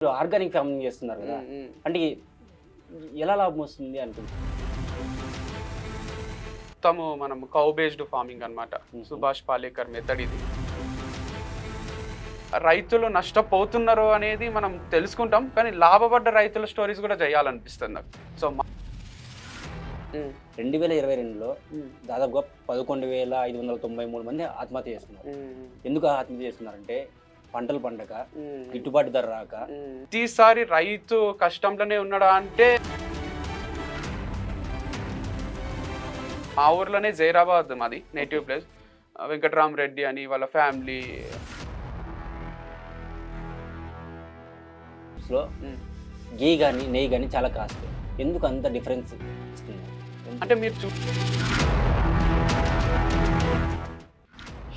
మీరు organic farming చేస్తున్నారు కదా! అంటే ఎలా లాభం వస్తుంది అనుకుంటున్నారు? మొత్తము మనం కౌ బేస్డ్ ఫార్మింగ్ అన్నమాట. హుహు. సుభాష్ పాలేకర్ మెథడ్ ఇది. రైతులు నష్టపోతున్నారు అనేది మనం తెలుసుకుంటాం. కానీ లాభపడ్డ రైతుల స్టోరీస్ కూడా చేయాలనిపిస్తుంది నాకు. సో 2022లో హ్మ్. దాదాపుగా 11,593 మంది ఆత్మహత్య చేసుకున్నారు. ఎందుకు ఆత్మహత్య చేసుకున్నారంటే పంటలు పండక, గిట్టుబాటు ధర రాక. ప్రతిసారి రైతు కష్టంలోనే ఉన్నాడా అంటే మా ఊర్లోనే జైరాబాద్ మాది నేటివ్ ప్లేస్. వెంకటరామరెడ్డి అని వాళ్ళ ఫ్యామిలీ. లో ఘీ గాని, నెయ్యి గాని చాలా కాస్ట్. ఎందుకు అంత డిఫరెన్స్ ఇస్తున్నారు? అంటే మీరు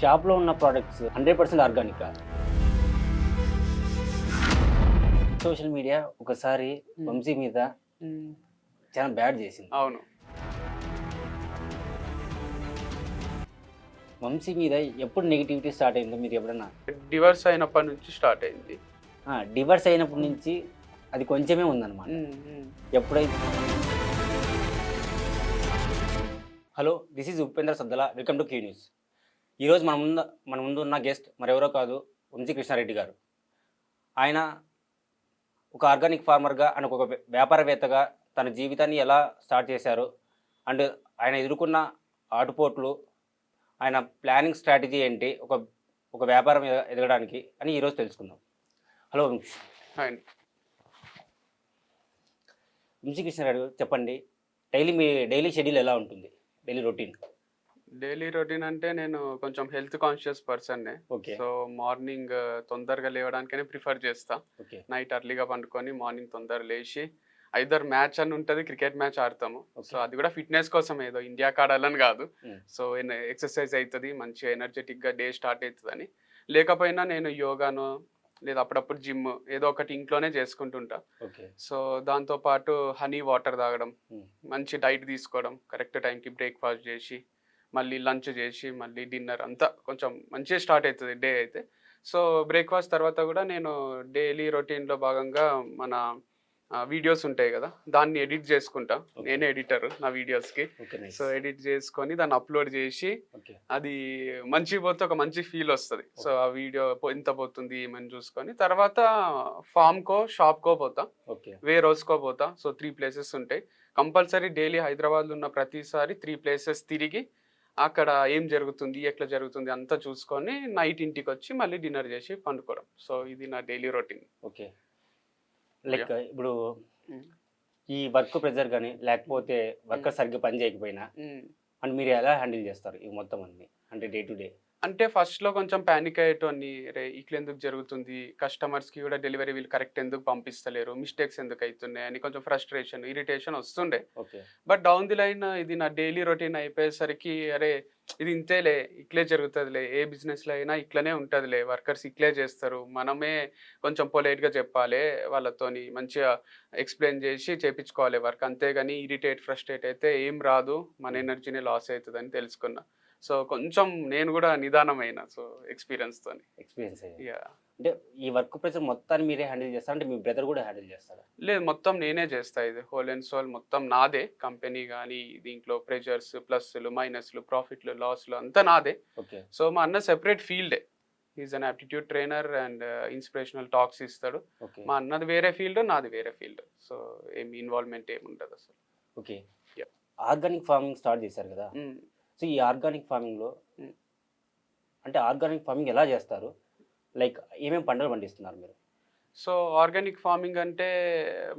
షాప్‌లో ఉన్న ప్రొడక్ట్స్ 100% ఆర్గానికా? సోషల్ మీడియా ఒకసారి వంశీ మీద చాలా బ్యాడ్ చేసింది. అవును. వంశీ మీద ఎప్పుడు నెగటివిటీ స్టార్ట్ అయిందో మీరు ఎప్పుడన్నా? డివర్స్ అయినప్పటి నుంచి స్టార్ట్ అయింది. డివర్స్ అయినప్పటి నుంచి అది కొంచెమే ఉందన్నమాట. ఎప్పుడైతే hello, this is Upendra Saddala. Welcome to Q news. ఈరోజు మన ముందు ఉన్న గెస్ట్ మరెవరో కాదు, వంశీ కృష్ణారెడ్డి గారు. ఆయన ఒక ఆర్గానిక్ ఫార్మర్గా అండ్ ఒక వ్యాపారవేత్తగా తన జీవితాన్ని ఎలా స్టార్ట్ చేశారు అండ్ ఆయన ఎదుర్కొన్న ఆటుపోట్లు, ఆయన ప్లానింగ్ స్ట్రాటజీ ఏంటి ఒక వ్యాపారం ఎదగడానికి అని ఈరోజు తెలుసుకుందాం. హలో వంశీ. హాయ్. వంశీ కృష్ణారెడ్డి గారు, చెప్పండి. మీ డైలీ షెడ్యూల్ ఎలా ఉంటుంది? Daily routine. డైలీ రొటీన్ అంటే నేను కొంచెం హెల్త్ కాన్షియస్ పర్సన్నే. ఓకే. సో మార్నింగ్ తొందరగా లేవడానికనే ప్రిఫర్ చేస్తా. ఓకే. నైట్ ఎర్లీగా పండుకొని మార్నింగ్ తొందరగా లేచి ఐదర్ మ్యాచ్ అని ఉంటుంది, క్రికెట్ మ్యాచ్ ఆడతాము. సో అది కూడా ఫిట్నెస్ కోసం, ఏదో ఇండియాకి ఆడాలని కాదు. సో ఎక్సర్సైజ్ అవుతుంది, మంచిగా ఎనర్జెటిక్గా డే స్టార్ట్ అవుతుందని. లేకపోయినా నేను యోగాను లేదా అప్పుడప్పుడు జిమ్ ఏదో ఒకటి ఇంట్లోనే చేసుకుంటుంటా. ఓకే. సో దాంతోపాటు హనీ వాటర్ తాగడం, మంచి డైట్ తీసుకోవడం, కరెక్ట్ టైంకి బ్రేక్ఫాస్ట్ చేసి మళ్ళీ లంచ్ చేసి మళ్ళీ డిన్నర్ అంతా కొంచెం మంచిగా స్టార్ట్ అవుతుంది డే అయితే. సో బ్రేక్ఫాస్ట్ తర్వాత కూడా నేను డైలీ రొటీన్లో భాగంగా మన వీడియోస్ ఉంటాయి కదా, దాన్ని ఎడిట్ చేసుకుంటా. నేనే ఎడిటర్ నా వీడియోస్కి. సో ఎడిట్ చేసుకొని దాన్ని అప్లోడ్ చేసి అది మంచిగా పోతే ఒక మంచి ఫీల్ వస్తుంది. సో ఆ వీడియో ఎంత పోతుంది ఏమని చూసుకొని తర్వాత ఫామ్కో షాప్కో పోతా, వేర్ హౌస్కో పోతా. సో 3 ప్లేసెస్ ఉంటాయి కంపల్సరీ. డైలీ హైదరాబాద్లో ఉన్న ప్రతిసారి 3 ప్లేసెస్ తిరిగి అక్కడ ఏం జరుగుతుంది, ఎట్లా జరుగుతుంది అంతా చూసుకొని నైట్ ఇంటికి వచ్చి మళ్ళీ డిన్నర్ చేసి పండుకోవడం. సో ఇది నా డైలీ రొటీన్. ఓకే. లైక్ ఇప్పుడు ఈ వర్క్ ప్రెజర్ కానీ లేకపోతే వర్కర్ సరిగ్గా పని చేయకపోయినా అండ్ మీరు ఎలా హ్యాండిల్ చేస్తారు ఈ మొత్తం అన్ని, అంటే డే టు డే? అంటే ఫస్ట్లో కొంచెం ప్యానిక్ అయ్యేటోని, రే ఇట్లా ఎందుకు జరుగుతుంది, కస్టమర్స్కి కూడా డెలివరీ వీళ్ళు కరెక్ట్ ఎందుకు పంపిస్తలేరు, మిస్టేక్స్ ఎందుకు అవుతున్నాయి అని కొంచెం ఫ్రస్ట్రేషన్, ఇరిటేషన్ వస్తుండే. బట్ డౌన్ ది లైన్ ఇది నా డైలీ రొటీన్ అయిపోయేసరికి అరే ఇది ఇంతేలే, ఇట్లే జరుగుతుందిలే, ఏ బిజినెస్లో అయినా ఇట్లనే ఉంటుందిలే, వర్కర్స్ ఇట్లే చేస్తారు, మనమే కొంచెం పొలైట్గా చెప్పాలి, వాళ్ళతోని మంచిగా ఎక్స్ప్లెయిన్ చేసి చేపించుకోవాలి వర్క్, అంతేగాని ఇరిటేట్ ఫ్రస్ట్రేట్ అయితే ఏం రాదు, మన ఎనర్జీని లాస్ అవుతుందని తెలుసుకున్నా. సో కొంచెం నేను కూడా నిదానమైన సో ఎక్స్పీరియన్స్ అయ్యా. అంటే ఈ వర్క్ ప్రెషర్ మొత్తాన్ని మీరే హ్యాండిల్ చేస్తారా, అంటే మీ బ్రదర్ కూడా హ్యాండిల్ చేస్తారా? లేదు, మొత్తం నేనే చేస్తా. ఇది హోల్ అండ్ సోల్ మొత్తం నాదే. కంపెనీ కానీ దీంట్లో ప్రెషర్స్, ప్లస్లు, మైనస్లు, ప్రాఫిట్లు, లాస్లు అంతా నాదే. సో మా అన్న సెపరేట్ ఫీల్డే. Is an aptitude trainer and inspirational talks ఇస్తాడు. మా అన్నది వేరే ఫీల్డ్, నాది వేరే ఫీల్డ్. సో ఏమి ఇన్వాల్వ్మెంట్ ఏమి ఉండదు అసలు. ఓకే. ఆర్గానిక్ ఫార్మింగ్ స్టార్ట్ చేశారు కదా, సో ఈ ఆర్గానిక్ ఫార్మింగ్లో అంటే ఆర్గానిక్ ఫార్మింగ్ ఎలా చేస్తారు? లైక్ ఏమేమి పంటలు పండిస్తున్నారు మీరు? సో ఆర్గానిక్ ఫార్మింగ్ అంటే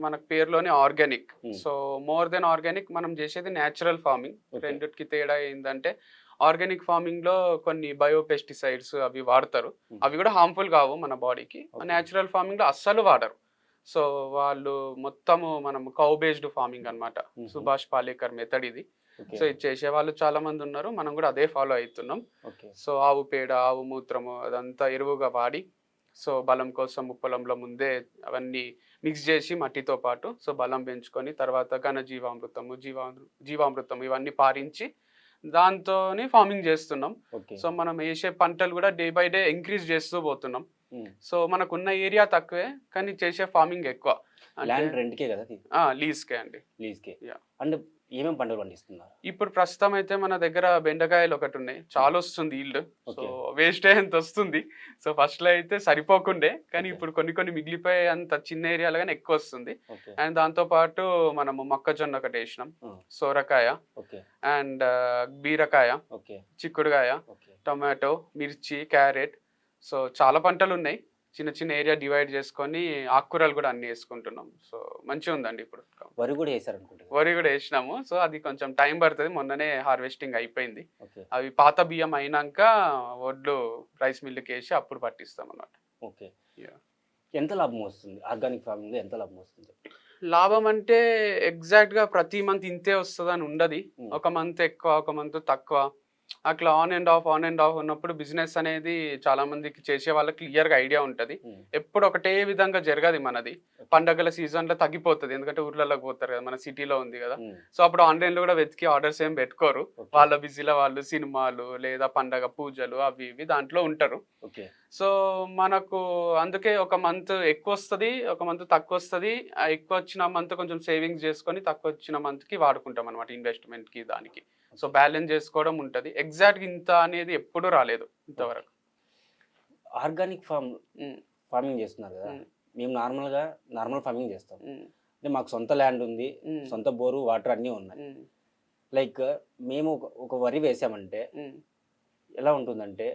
మనకు పేరులోనే organic. So more than organic మనం చేసేది న్యాచురల్ ఫార్మింగ్. రెండిటికి తేడా ఏంటంటే ఆర్గానిక్ ఫార్మింగ్లో కొన్ని బయోపెస్టిసైడ్స్ అవి వాడతారు, అవి కూడా హార్మ్ఫుల్ కావు మన బాడీకి. న్యాచురల్ ఫార్మింగ్లో అస్సలు వాడరు. సో వాళ్ళు మొత్తము మనం కౌ బేస్డ్ ఫార్మింగ్ అనమాట. సుభాష్ పాలేకర్ మెథడ్ ఇది. సో ఇది చేసే వాళ్ళు చాలా మంది ఉన్నారు, మనం కూడా అదే ఫాలో అవుతున్నాం. సో ఆవు పేడ, ఆవు మూత్రము అదంతా ఎరువుగా వాడి, సో బలం కోసం పొలంలో ముందే అవన్నీ మిక్స్ చేసి మట్టితో పాటు సో బలం పెంచుకొని తర్వాత జీవామృతం ఇవన్నీ పారించి దాంతోని ఫార్మింగ్ చేస్తున్నాం. సో మనం వేసే పంటలు కూడా డే బై డే ఇంక్రీజ్ చేస్తూ పోతున్నాం. సో మనకున్న ఏరియా తక్కువే కానీ చేసే ఫార్మింగ్ ఎక్కువ. ల్యాండ్ రెంట్కే కదా లీజ్కే అండి. లీజ్కే. Yeah. అండ్ ఏమేమి పంటలు పండిస్తున్నారు? ఇప్పుడు ప్రస్తుతం అయితే మన దగ్గర బెండకాయలు ఒకటి ఉన్నాయి, చాలా వస్తుంది ఈల్డ్. So Okay. వేస్ట్ అయ్యేంత వస్తుంది. సో ఫస్ట్ లో అయితే సరిపోకుండే కానీ Okay. ఇప్పుడు కొన్ని మిగిలిపోయే అంత చిన్న ఏరియాలో కానీ ఎక్కువ వస్తుంది. ఓకే. అండ్ దాంతో పాటు మనము మొక్కజొన్న ఒకటి వేసినాం, సోరకాయ ఓకే. అండ్ బీరకాయ, ఓకే. చిక్కుడుకాయ, ఓకే. టొమాటో, మిర్చి, క్యారెట్. సో చాలా పంటలు ఉన్నాయి. చిన్న చిన్న ఏరియా డివైడ్ చేసుకొని ఆకుకూరలు కూడా అన్ని వేసుకుంటున్నాం. సో మంచిగా ఉందండి ఇప్పుడు. వరి కూడా వేసారు అనుకుంటా. వరి కూడా వేసినాము. సో అది కొంచెం టైం పడుతుంది. మొన్ననే హార్వెస్టింగ్ అయిపోయింది. ఓకే. అవి పాత బియ్యం అయినాక వడ్లు రైస్ మిల్లుకి వేసి అప్పుడు పట్టిస్తాం అన్నమాట. ఓకే. Yeah. ఎంత లాభం వస్తుంది ఆర్గానిక్ ఫార్మింగ్ లో? ఎంత లాభం వస్తుంది? లాభం అంటే ఎగ్జాక్ట్ గా ప్రతి మంత్ ఇంతే వస్తుంది అని ఉండదు. ఒక మంత్ ఎక్కువ, ఒక మంత్ తక్కువ, అట్లా ఆన్ అండ్ ఆఫ్ ఉన్నప్పుడు బిజినెస్ అనేది చాలా మందికి చేసే వాళ్ళకి క్లియర్ గా ఐడియా ఉంటది. ఎప్పుడు ఒకటే విధంగా జరగదు మనది. పండగల సీజన్ లో తగ్గిపోతుంది, ఎందుకంటే ఊర్లలోకి పోతారు కదా, మన సిటీలో ఉంది కదా. సో అప్పుడు ఆన్లైన్ లో కూడా వెతికి ఆర్డర్స్ ఏం పెట్టుకోరు. వాళ్ళ బిజీలో వాళ్ళు సినిమాలు లేదా పండగ పూజలు అవి ఇవి దాంట్లో ఉంటారు. సో మనకు అందుకే ఒక మంత్ ఎక్కువ వస్తుంది, ఒక మంత్ తక్కువ వస్తుంది. ఎక్కువ వచ్చిన మంత్ కొంచెం సేవింగ్స్ చేసుకొని తక్కువ వచ్చిన మంత్ కి వాడుకుంటాం అనమాట, ఇన్వెస్ట్మెంట్ కి దానికి. సో బ్యాలెన్స్ చేసుకోవడం ఉంటుంది. ఎగ్జాక్ట్ ఇంత అనేది ఎప్పుడు రాలేదు ఇంతవరకు. ఆర్గానిక్ ఫార్మింగ్ చేస్తున్నారు కదా, మేము నార్మల్ ఫార్మింగ్ చేస్తాం. అంటే మాకు సొంత ల్యాండ్ ఉంది, సొంత బోరు, వాటర్ అన్నీ ఉన్నాయి. లైక్ మేము ఒక వరి వేసామంటే ఎలా ఉంటుందంటే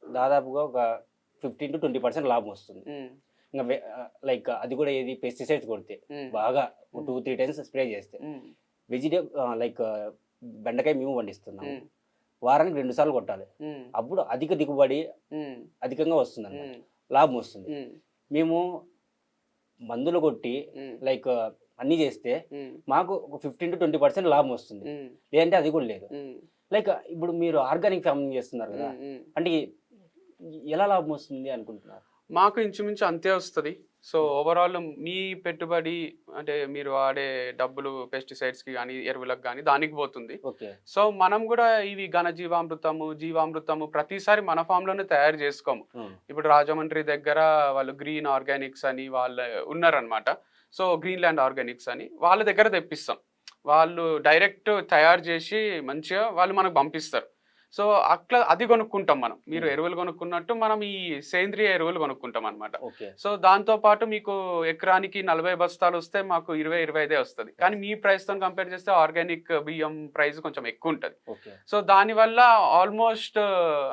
దాదాపుగా ఒక 15 to 20% లాభం వస్తుంది. ఇంకా లైక్ అది కూడా ఏది పెస్టిసైడ్స్ కొడితే బాగా 2-3 times స్ప్రే చేస్తే. లైక్ బెండకాయ మేము పండిస్తున్నాము, వారానికి 2 సార్లు కొట్టాలి. అప్పుడు అధిక దిగుబడి అధికంగా వస్తుంది అన్నమాట, లాభం వస్తుంది. మేము మందులు కొట్టి లైక్ అన్ని చేస్తే మాకు ఒక 15 to 20% లాభం వస్తుంది, లేదంటే అది కూడా లేదు. లైక్ ఇప్పుడు మీరు ఆర్గానిక్ ఫార్మింగ్ చేస్తున్నారు కదా, అంటే ఎలా లాభం వస్తుంది అనుకుంటున్నారు? మాకు ఇంచుమించు అంతే వస్తుంది. సో ఓవరాల్ మీ పెట్టుబడి అంటే మీరు వాడే డబ్బులు పెస్టిసైడ్స్ కి కానీ ఎరువులకు కానీ దానికి పోతుంది. సో మనం కూడా ఇవి జీవామృతము ప్రతిసారి మన ఫామ్ లోనే తయారు చేసుకోము. ఇప్పుడు రాజమండ్రి దగ్గర వాళ్ళు గ్రీన్ ఆర్గానిక్స్ అని వాళ్ళు ఉన్నారనమాట. సో గ్రీన్ ల్యాండ్ ఆర్గానిక్స్ అని వాళ్ళ దగ్గర తెప్పిస్తాం. వాళ్ళు డైరెక్ట్ తయారు చేసి మంచిగా వాళ్ళు మనకు పంపిస్తారు. సో అట్లా అది కొనుక్కుంటాం మనం. మీరు ఎరువులు కొనుక్కున్నట్టు మనం ఈ సేంద్రియ ఎరువులు కొనుక్కుంటాం అనమాట. సో దాంతో పాటు మీకు ఎకరానికి 40 బస్తాలు వస్తే మాకు 20-25 వస్తుంది. కానీ మీ ప్రైస్ తో కంపేర్ చేస్తే ఆర్గానిక్ బియ్యం ప్రైస్ కొంచెం ఎక్కువ ఉంటుంది. సో దానివల్ల ఆల్మోస్ట్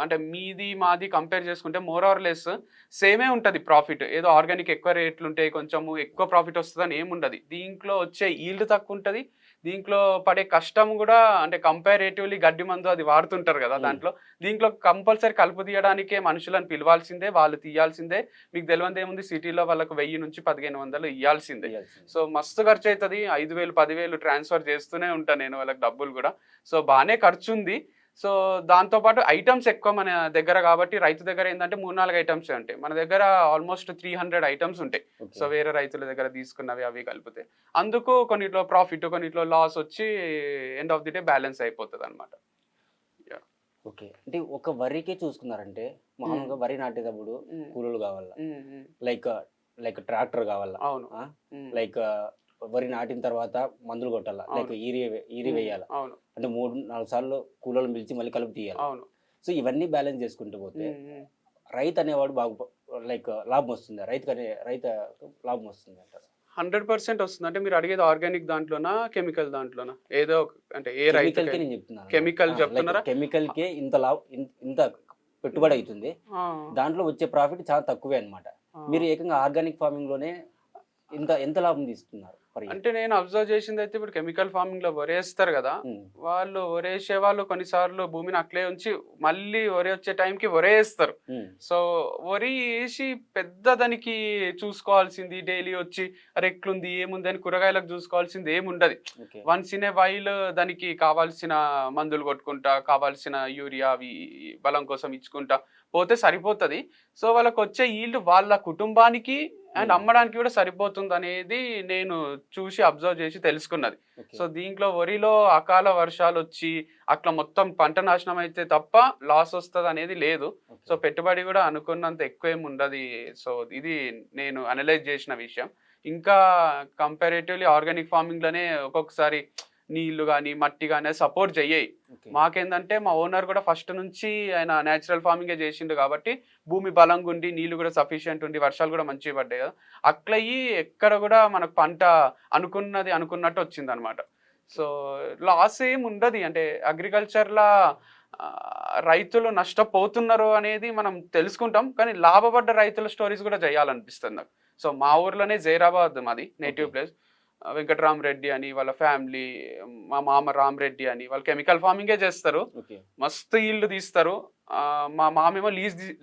అంటే మీది మాది కంపేర్ చేసుకుంటే మోర్ ఆర్ లెస్ సేమే ఉంటుంది ప్రాఫిట్. ఏదో ఆర్గానిక్ ఎక్కువ రేట్లు ఉంటాయి, కొంచెము ఎక్కువ ప్రాఫిట్ వస్తుంది అని ఏముండదు. దీంట్లో వచ్చే ఈల్డ్ తక్కువ ఉంటుంది, దీంట్లో పడే కష్టం కూడా అంటే కంపారేటివ్లీ గడ్డి మందు అది వాడుతుంటారు కదా దీంట్లో కంపల్సరీ కలుపు తీయడానికే మనుషులను పిలవాల్సిందే, వాళ్ళు తీయాల్సిందే. మీకు తెలియదు ఏముంది, సిటీలో వాళ్ళకు 1000 నుంచి 1500 ఇవ్వాల్సిందే. సో మస్తు ఖర్చు అవుతుంది. 5000-10,000 ట్రాన్స్ఫర్ చేస్తూనే ఉంటాను నేను వాళ్ళకి డబ్బులు కూడా. సో బాగానే ఖర్చు ఉంది. సో దాంతోపాటు ఐటమ్స్ ఎక్కువ మన దగ్గర కాబట్టి, రైతు దగ్గర ఏంటంటే 3-4 ఐటమ్స్ ఉంటాయి, మన దగ్గర ఆల్మోస్ట్ 300 ఐటమ్స్ ఉంటాయి. సో వేరే రైతుల దగ్గర తీసుకున్నవి అవి కలిపితే అందుకు కొన్నిట్లో ప్రాఫిట్ కొన్నిట్లో లాస్ వచ్చి end of the day balance అయిపోతుంది అనమాట. ఓకే. అంటే ఒక వరికే చూసుకున్నారంటే మామూలుగా వరి నాటేటప్పుడు కూలీలు కావాలా, లైక్ ట్రాక్టర్ కావాలా, అవును, లైక్ వరి నాటిన తర్వాత మందులు కొట్టాలా, లైక్ ఈరి వేయాలా, అంటే 3-4 సార్లు కూలీలను పిలిచి మళ్ళీ కలుపు తీయాలి. సో ఇవన్నీ బ్యాలెన్స్ చేసుకుంటూ పోతే రైతు అనేవాడు లైక్ లాభం వస్తుంది, రైతు లాభం వస్తుంది అంటారు? 100% వస్తుంది. అంటే మీరు అడిగేది ఆర్గానిక్ దాంట్లోనా కెమికల్ దాంట్లోనా? ఏదో అంటే ఏ రైతు నేను చెప్తున్నాను, కెమికల్ చెప్తున్నారా? కెమికల్ కే ఇంత పెట్టుబడి అవుతుంది, దాంట్లో వచ్చే ప్రాఫిట్ చాలా తక్కువే అన్నమాట. మీరు ఏకంగా ఆర్గానిక్ ఫార్మింగ్ లోనే ఎంత లాభం తీసుకున్నారు? అంటే నేను అబ్జర్వ్ చేసింది అయితే ఇప్పుడు కెమికల్ ఫార్మింగ్ లో వరేస్తారు కదా, వాళ్ళు వరేసే వాళ్ళు కొన్నిసార్లు భూమిని అట్లే ఉంచి మళ్ళీ వరి వచ్చే టైంకి వరేస్తారు. సో వరి వేసి పెద్ద దానికి చూసుకోవాల్సింది డైలీ వచ్చి రెక్లుంది ఏముంది అని కూరగాయలకు చూసుకోవాల్సింది ఏముండదు. వన్స్ ఇన్ ఏ వైల్ దానికి కావాల్సిన మందులు కొట్టుకుంటా, కావాల్సిన యూరియా అవి బలం కోసం ఇచ్చుకుంటా పోతే సరిపోతుంది. సో వాళ్ళకి వచ్చే ఈల్డ్ వాళ్ళ కుటుంబానికి అండ్ అమ్మడానికి కూడా సరిపోతుంది అనేది నేను చూసి అబ్జర్వ్ చేసి తెలుసుకున్నది. ఓకే. సో దీంట్లో వరిలో అకాల వర్షాలు వచ్చి అట్లా మొత్తం పంట నాశనం అయితే తప్ప లాస్ వస్తుంది అనేది లేదు. ఓకే. సో పెట్టుబడి కూడా అనుకున్నంత ఎక్కువ ఏమి ఉండదు. సో ఇది నేను అనలైజ్ చేసిన విషయం. ఇంకా కంపారేటివ్లీ ఆర్గానిక్ ఫార్మింగ్ లోనే ఒక్కొక్కసారి నీళ్లు కానీ మట్టి కానీ సపోర్ట్ చెయ్యాయి. ఓకే. మాకేందంటే మా ఓనర్ కూడా ఫస్ట్ నుంచి ఆయన న్యాచురల్ ఫార్మింగే చేసిండు కాబట్టి భూమి బలంగా ఉండి నీళ్లు కూడా సఫిషియెంట్ ఉండి వర్షాలు కూడా మంచిగా పడ్డాయి కదా, అట్లయి ఎక్కడ కూడా మనకు పంట అనుకున్నది అనుకున్నట్టు వచ్చింది అనమాట. సో లాస్ ఏం ఉండదు. అంటే అగ్రికల్చర్లా రైతులు నష్టపోతున్నారు అనేది మనం తెలుసుకుంటాం, కానీ లాభపడ్డ రైతుల స్టోరీస్ కూడా చేయాలనిపిస్తుంది నాకు. సో మా ఊర్లోనే జైరాబాద్ మాది నేటివ్ ప్లేస్. వెంకటరామరెడ్డి అని వాళ్ళ ఫ్యామిలీ, మా మామ రామరెడ్డి అని వాళ్ళు కెమికల్ ఫార్మింగే చేస్తారు. ఓకే. మస్తు ఈల్డ్ తీస్తారు. మా మామేమో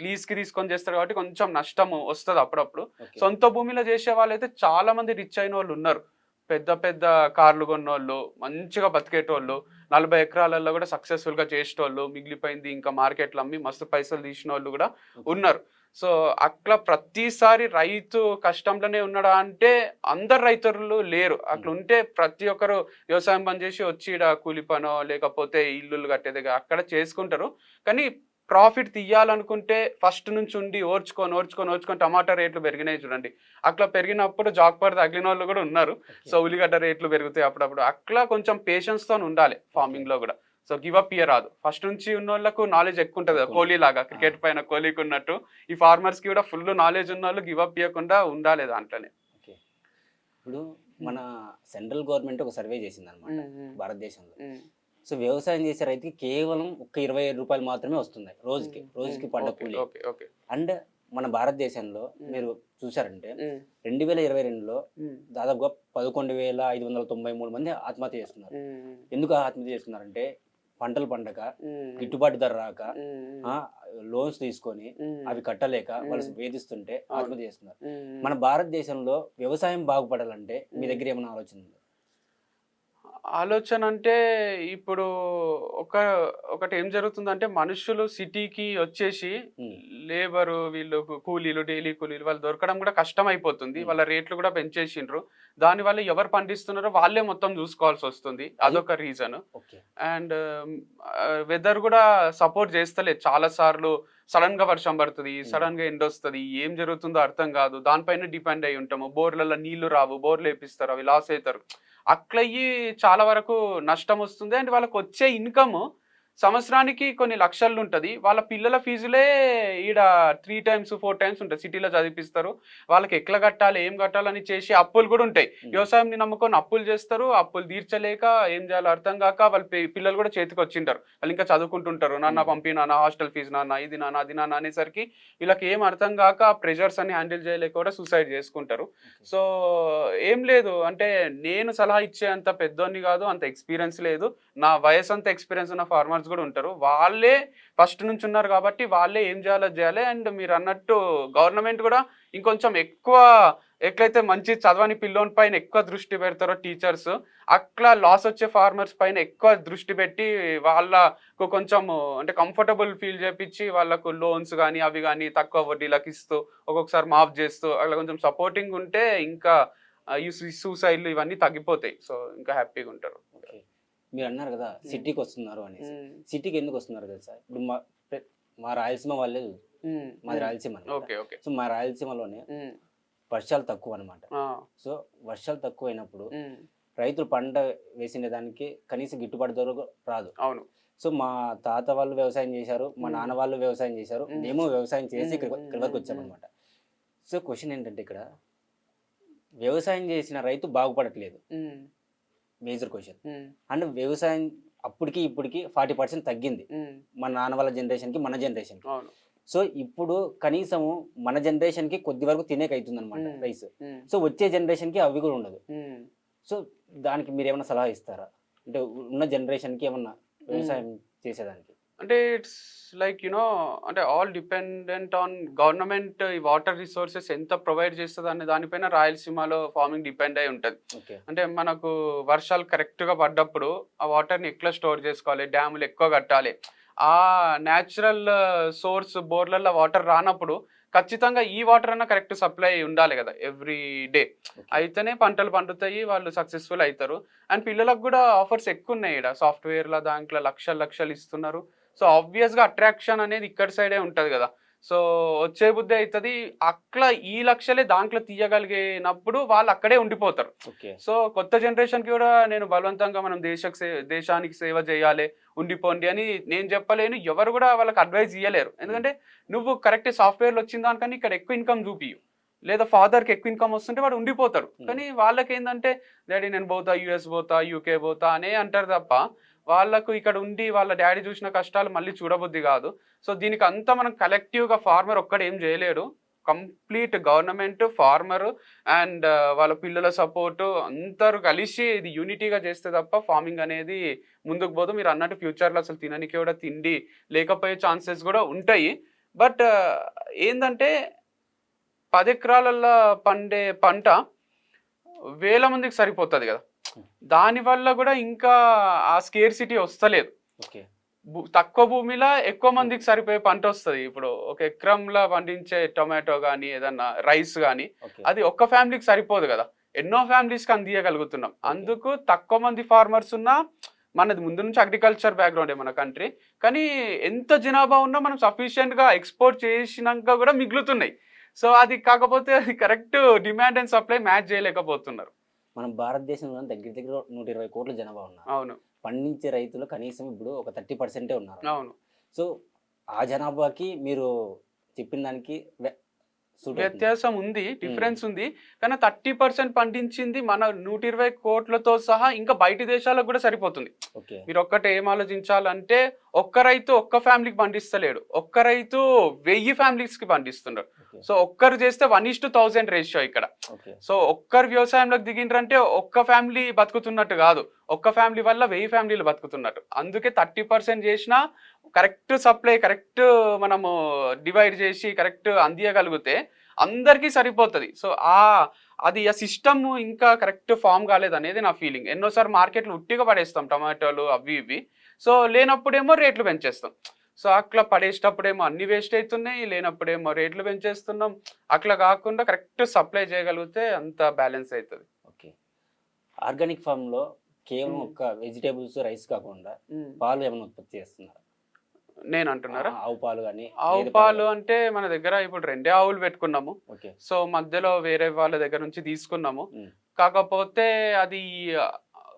లీజ్కి తీసుకొని చేస్తారు కాబట్టి కొంచెం నష్టం వస్తుంది అప్పుడప్పుడు. ఓకే. సొంత భూమిలో చేసే వాళ్ళైతే చాలా మంది రిచ్ అయిన వాళ్ళు ఉన్నారు. పెద్ద పెద్ద కార్లు కొన్నోళ్ళు, మంచిగా బతికేటోళ్ళు, 40 ఎకరాలలో కూడా సక్సెస్ఫుల్గా చేసేటోళ్ళు, మిగిలిపోయింది ఇంకా మార్కెట్లో అమ్మి మస్తు పైసలు తీసిన వాళ్ళు కూడా ఉన్నారు. సో అట్లా ప్రతిసారి రైతు కష్టంలోనే ఉన్నాడా అంటే అందరు రైతులు లేరు. అట్లా ఉంటే ప్రతి ఒక్కరు వ్యవసాయం పని చేసి వచ్చి ఈడ కూలి పనో లేకపోతే ఇల్లులు కట్టేది అక్కడ చేసుకుంటారు. కానీ ప్రాఫిట్ తీయాలనుకుంటే ఫస్ట్ నుంచి ఉండి ఓర్చుకొని టమాటా రేట్లు పెరిగినాయి చూడండి. అట్లా పెరిగినప్పుడు జాక్పర్ తగిలిన వాళ్ళు కూడా ఉన్నారు. సో ఉల్లిగడ్డ రేట్లు పెరుగుతాయి అప్పుడప్పుడు. అట్లా కొంచెం పేషెన్స్ తో ఉండాలి ఫార్మింగ్ లో కూడా. సో గివ్ అప్ రాదు. ఫస్ట్ నుంచి ఉన్న వాళ్ళకు నాలెడ్జ్ ఎక్కువ ఉంటుంది. కోహ్లీ లాగా క్రికెట్ పైన కోహ్లీకి ఉన్నట్టు ఈ ఫార్మర్స్ కి కూడా ఫుల్ నాలెడ్జ్ ఉన్న వాళ్ళు గివ్ అప్ ఇవ్వకుండా ఉండాలి దాంట్లోనే. ఓకే. ఇప్పుడు మన సెంట్రల్ గవర్నమెంట్ ఒక సర్వే చేసింది అనమాట భారతదేశంలో. సో వ్యవసాయం చేసే రైతుకి కేవలం ఒక 25 రూపాయలు మాత్రమే వస్తున్నాయి రోజుకి పంట కూలి. అండ్ మన భారతదేశంలో మీరు చూసారంటే 2022లో దాదాపుగా 11,593 మంది ఆత్మహత్య చేస్తున్నారు. ఎందుకు ఆత్మహత్య చేస్తున్నారంటే పంటలు పండక, గిట్టుబాటు ధర రాక, లోన్స్ తీసుకొని అవి కట్టలేక వాళ్ళు వేధిస్తుంటే ఆత్మహత్య చేస్తున్నారు. మన భారతదేశంలో వ్యవసాయం బాగుపడాలంటే మీ దగ్గర ఏమైనా ఆలోచన ఉందా? ఆలోచన అంటే ఇప్పుడు ఒకటి ఏం జరుగుతుందంటే మనుషులు సిటీకి వచ్చేసి లేబరు వీళ్ళు కూలీలు డైలీ కూలీలు వాళ్ళు దొరకడం కూడా కష్టం అయిపోతుంది. వాళ్ళ రేట్లు కూడా పెంచేసిండ్రు. దానివల్ల ఎవరు పండిస్తున్నారో వాళ్ళే మొత్తం చూసుకోవాల్సి వస్తుంది. అదొక రీజన్. అండ్ వెదర్ కూడా సపోర్ట్ చేస్తలేదు. చాలా సార్లు సడన్ గా వర్షం పడుతుంది, సడన్ గా ఎండ వస్తుంది, ఏం జరుగుతుందో అర్థం కాదు. దానిపైన డిపెండ్ అయి ఉంటాము. బోర్లలో నీళ్లు రావు, బోర్లు వేపిస్తారు, అవి లాస్ అవుతారు. అట్లయ్యి చాలా వరకు నష్టం వస్తుంది. అండ్ వాళ్ళకి వచ్చే ఇన్కమ్ సంవత్సరానికి కొన్ని లక్షలు ఉంటుంది. వాళ్ళ పిల్లల ఫీజులే ఈడ 3 times 4 times ఉంటుంది. సిటీలో చదివిపిస్తారు. వాళ్ళకి ఎట్లా కట్టాలి ఏం కట్టాలని చేసి అప్పులు కూడా ఉంటాయి. వ్యవసాయంని నమ్ముకొని అప్పులు చేస్తారు. అప్పులు తీర్చలేక ఏం చేయాలో అర్థం కాక వాళ్ళ పిల్లలు కూడా చేతికి వచ్చింటారు. వాళ్ళు ఇంకా చదువుకుంటుంటారు. నాన్న పంపి, నాన్న హాస్టల్ ఫీజు, నాన్న ఇది నాన్న అది నాన్న అనేసరికి వీళ్ళకి ఏం అర్థం కాక ప్రెషర్స్ అని హ్యాండిల్ చేయలేక కూడా సూసైడ్ చేసుకుంటారు. సో ఏం లేదు అంటే నేను సలహా ఇచ్చే అంత పెద్దోన్ని కాదు, అంత ఎక్స్పీరియన్స్ లేదు. నా వయసు అంత ఎక్స్పీరియన్స్ ఉన్న ఫార్మర్స్ కూడా ఉంటారు. వాళ్ళే ఫస్ట్ నుంచి ఉన్నారు కాబట్టి వాళ్ళే ఏం చేయాలో చేయాలి. అండ్ మీరు అన్నట్టు గవర్నమెంట్ కూడా ఇంకొంచెం ఎక్కువ ఎట్లయితే మంచి చదవని పిల్లోని పైన ఎక్కువ దృష్టి పెడతారో టీచర్స్, అట్లా లాస్ వచ్చే ఫార్మర్స్ పైన ఎక్కువ దృష్టి పెట్టి వాళ్ళకు కొంచెం అంటే కంఫర్టబుల్ ఫీల్ చేపించి వాళ్ళకు లోన్స్ కానీ అవి కానీ తక్కువ వడ్డీలకు ఇస్తూ ఒక్కొక్కసారి మాఫ్ చేస్తూ అట్లా కొంచెం సపోర్టింగ్ ఉంటే ఇంకా ఈ సూసైడ్లు ఇవన్నీ తగ్గిపోతాయి. సో ఇంకా హ్యాపీగా ఉంటారు. మీరు అన్నారు కదా సిటీకి వస్తున్నారు అనేసి. సిటీకి ఎందుకు వస్తున్నారు కదా సార్? ఇప్పుడు మా రాయలసీమ వాళ్ళే, మాది రాయలసీమ. సో మా రాయలసీమలోనే వర్షాలు తక్కువ అనమాట. సో వర్షాలు తక్కువ అయినప్పుడు రైతులు పంట వేసిన దానికి కనీసం గిట్టుబాటు ధర రాదు. అవును. సో మా తాత వాళ్ళు వ్యవసాయం చేశారు, మా నాన్న వాళ్ళు వ్యవసాయం చేశారు, మేము వ్యవసాయం చేసి ఇక్కడ వరకు వచ్చామన్నమాట. సో క్వశ్చన్ ఏంటంటే ఇక్కడ వ్యవసాయం చేసిన రైతు బాగుపడట్లేదు, మేజర్ క్వశ్చన్. అండ్ వ్యవసాయం అప్పటికి ఇప్పటికి 40% తగ్గింది మన నాన్న వాళ్ళ జనరేషన్కి మన జనరేషన్కి. సో ఇప్పుడు కనీసము మన జనరేషన్కి కొద్ది వరకు తినేక అవుతుంది అనమాట రైస్. సో వచ్చే జనరేషన్కి అవి కూడా ఉండదు. సో దానికి మీరు ఏమైనా సలహా ఇస్తారా? అంటే ఉన్న జనరేషన్కి ఏమన్నా వ్యవసాయం చేసేదానికి. అంటే ఇట్స్ లైక్ అంటే ఆల్ డిపెండెంట్ ఆన్ గవర్నమెంట్ ఈ వాటర్ రిసోర్సెస్ ఎంత ప్రొవైడ్ చేస్తుంది అనే దానిపైన రాయలసీమలో ఫార్మింగ్ డిపెండ్ అయి ఉంటుంది. అంటే మనకు వర్షాలు కరెక్ట్గా పడ్డప్పుడు ఆ వాటర్ని ఎట్లా స్టోర్ చేసుకోవాలి, డ్యాములు ఎక్కువ కట్టాలి. ఆ న్యాచురల్ సోర్స్ బోర్లలో వాటర్ రానప్పుడు ఖచ్చితంగా ఈ వాటర్ అన్న కరెక్ట్ సప్లై ఉండాలి కదా ఎవ్రీ డే. ఓకే. అయితేనే పంటలు పండుతాయి, వాళ్ళు సక్సెస్ఫుల్ అవుతారు. అండ్ పిల్లలకు కూడా ఆఫర్స్ ఎక్కువ ఉన్నాయి ఇక్కడ. సాఫ్ట్వేర్ల దాంట్లో లక్షలు లక్షలు ఇస్తున్నారు. సో ఆబ్వియస్గా అట్రాక్షన్ అనేది ఇక్కడ సైడే ఉంటుంది కదా. సో వచ్చే బుద్ధి అవుతుంది. అట్లా ఈ లక్షలే దాంట్లో తీయగలిగినప్పుడు వాళ్ళు అక్కడే ఉండిపోతారు. ఓకే. సో కొత్త జనరేషన్కి కూడా నేను బలవంతంగా మనం దేశానికి సేవ చేయాలి, ఉండిపోండి అని నేను చెప్పలేను. ఎవరు కూడా వాళ్ళకి అడ్వైజ్ ఇవ్వలేరు. ఎందుకంటే నువ్వు కరెక్ట్ సాఫ్ట్వేర్లో వచ్చిన దానికన్నా ఇక్కడ ఎక్కువ ఇన్కమ్ చూపియు, లేదా ఫాదర్కి ఎక్కువ ఇన్కమ్ వస్తుంటే వాడు ఉండిపోతాడు. కానీ వాళ్ళకి ఏంటంటే డాడీ నేను పోతా, యూఎస్ పోతా, యూకే పోతా అనే అంటారు తప్ప వాళ్ళకు ఇక్కడ ఉండి వాళ్ళ డాడీ చూసిన కష్టాలు మళ్ళీ చూడబుద్ధి కాదు. సో దీనికి అంతా మనం కలెక్టివ్గా ఫార్మర్ ఒక్కడు ఏం చేయలేడు. కంప్లీట్ గవర్నమెంట్, ఫార్మర్ అండ్ వాళ్ళ పిల్లల సపోర్టు అందరూ కలిసి ఇది యూనిటీగా చేస్తే తప్ప ఫార్మింగ్ అనేది ముందుకు పోదు. మీరు అన్నట్టు ఫ్యూచర్లో అసలు తినడానికి కూడా తిండి లేకపోయే ఛాన్సెస్ కూడా ఉంటాయి. బట్ ఏంటంటే 10 ఎకరాలలో పండే పంట వేల మందికి సరిపోతుంది కదా. దానివల్ల కూడా ఇంకా ఆ స్కేర్సిటీ వస్తలేదు. ఓకే. తక్కువ భూమిలో ఎక్కువ మందికి సరిపోయే పంట వస్తుంది. ఇప్పుడు ఒక ఎకరంలో పండించే టొమాటో కానీ ఏదన్నా రైస్ కానీ ఓకే. అది ఒక్క ఫ్యామిలీకి సరిపోదు కదా, ఎన్నో ఫ్యామిలీస్కి అందియగలుగుతున్నాం. అందుకు తక్కువ మంది ఫార్మర్స్ ఉన్నా, మనది ముందు నుంచి అగ్రికల్చర్ బ్యాక్గ్రౌండే మన కంట్రీ, కానీ ఎంత జనాభా ఉన్నా మనం సఫిషియెంట్గా ఎక్స్పోర్ట్ చేసినాక కూడా మిగులుతున్నాయి. సో అది కాకపోతే అది correct demand and supply match చేయలేకపోతున్నారు. మనం భారతదేశంలో దగ్గర దగ్గర 120 కోట్ల జనాభా ఉన్నారు. అవును, పండించే రైతులు కనీసం ఇప్పుడు ఒక 30% ఉన్నారు. అవును. సో ఆ జనాభాకి మీరు చెప్పిన దానికి వ్యత్యాసం ఉంది, డిఫరెన్స్ ఉంది. కానీ 30% పండించింది మన 120 కోట్లతో సహా ఇంకా బయట దేశాలకు కూడా సరిపోతుంది. ఓకే. మీరు ఒక్కటే ఏం ఆలోచించాలంటే, ఒక్క రైతు ఒక్క ఫ్యామిలీకి పండిస్తలేడు, ఒక్క రైతు 1000 ఫ్యామిలీస్కి పండిస్తున్నాడు. సో ఒక్కరు చేస్తే 1:1000 రేషియో ఇక్కడ. సో ఒక్కరు వ్యవసాయంలోకి దిగిండ్రంటే ఒక్క ఫ్యామిలీ బతుకుతున్నట్టు కాదు, ఒక్క ఫ్యామిలీ వల్ల 1000 ఫ్యామిలీలు బతుకుతున్నట్టు. అందుకే 30% చేసినా కరెక్ట్ సప్లై కరెక్ట్ మనము డివైడ్ చేసి కరెక్ట్ అందియగలిగితే అందరికీ సరిపోతుంది. సో అది ఆ సిస్టమ్ ఇంకా కరెక్ట్ ఫామ్ కాలేదు అనేది నా ఫీలింగ్. ఎన్నోసార్లు మార్కెట్లో ఉట్టిగా పడేస్తాం టమాటోలు అవి ఇవి. సో లేనప్పుడేమో రేట్లు పెంచేస్తాం. సో అట్లా పడేసేటప్పుడేమో అన్ని వేస్ట్ అవుతున్నాయి, లేనప్పుడేమో రేట్లు పెంచేస్తున్నాం. అట్లా కాకుండా కరెక్ట్ సప్లై చేయగలిగితే అంత బ్యాలెన్స్ అవుతుంది. ఓకే. ఆర్గానిక్ ఫామ్లో కేవలం ఒక వెజిటేబుల్స్, రైస్ కాకుండా పాలు ఏమైనా ఉత్పత్తి చేస్తున్నారు? నేను అంటున్నారా? ఆవు పాలు కానీ? ఆవు పాలు అంటే మన దగ్గర ఇప్పుడు 2 ఆవులు పెట్టుకున్నాము. సో మధ్యలో వేరే వాళ్ళ దగ్గర నుంచి తీసుకున్నాము. కాకపోతే అది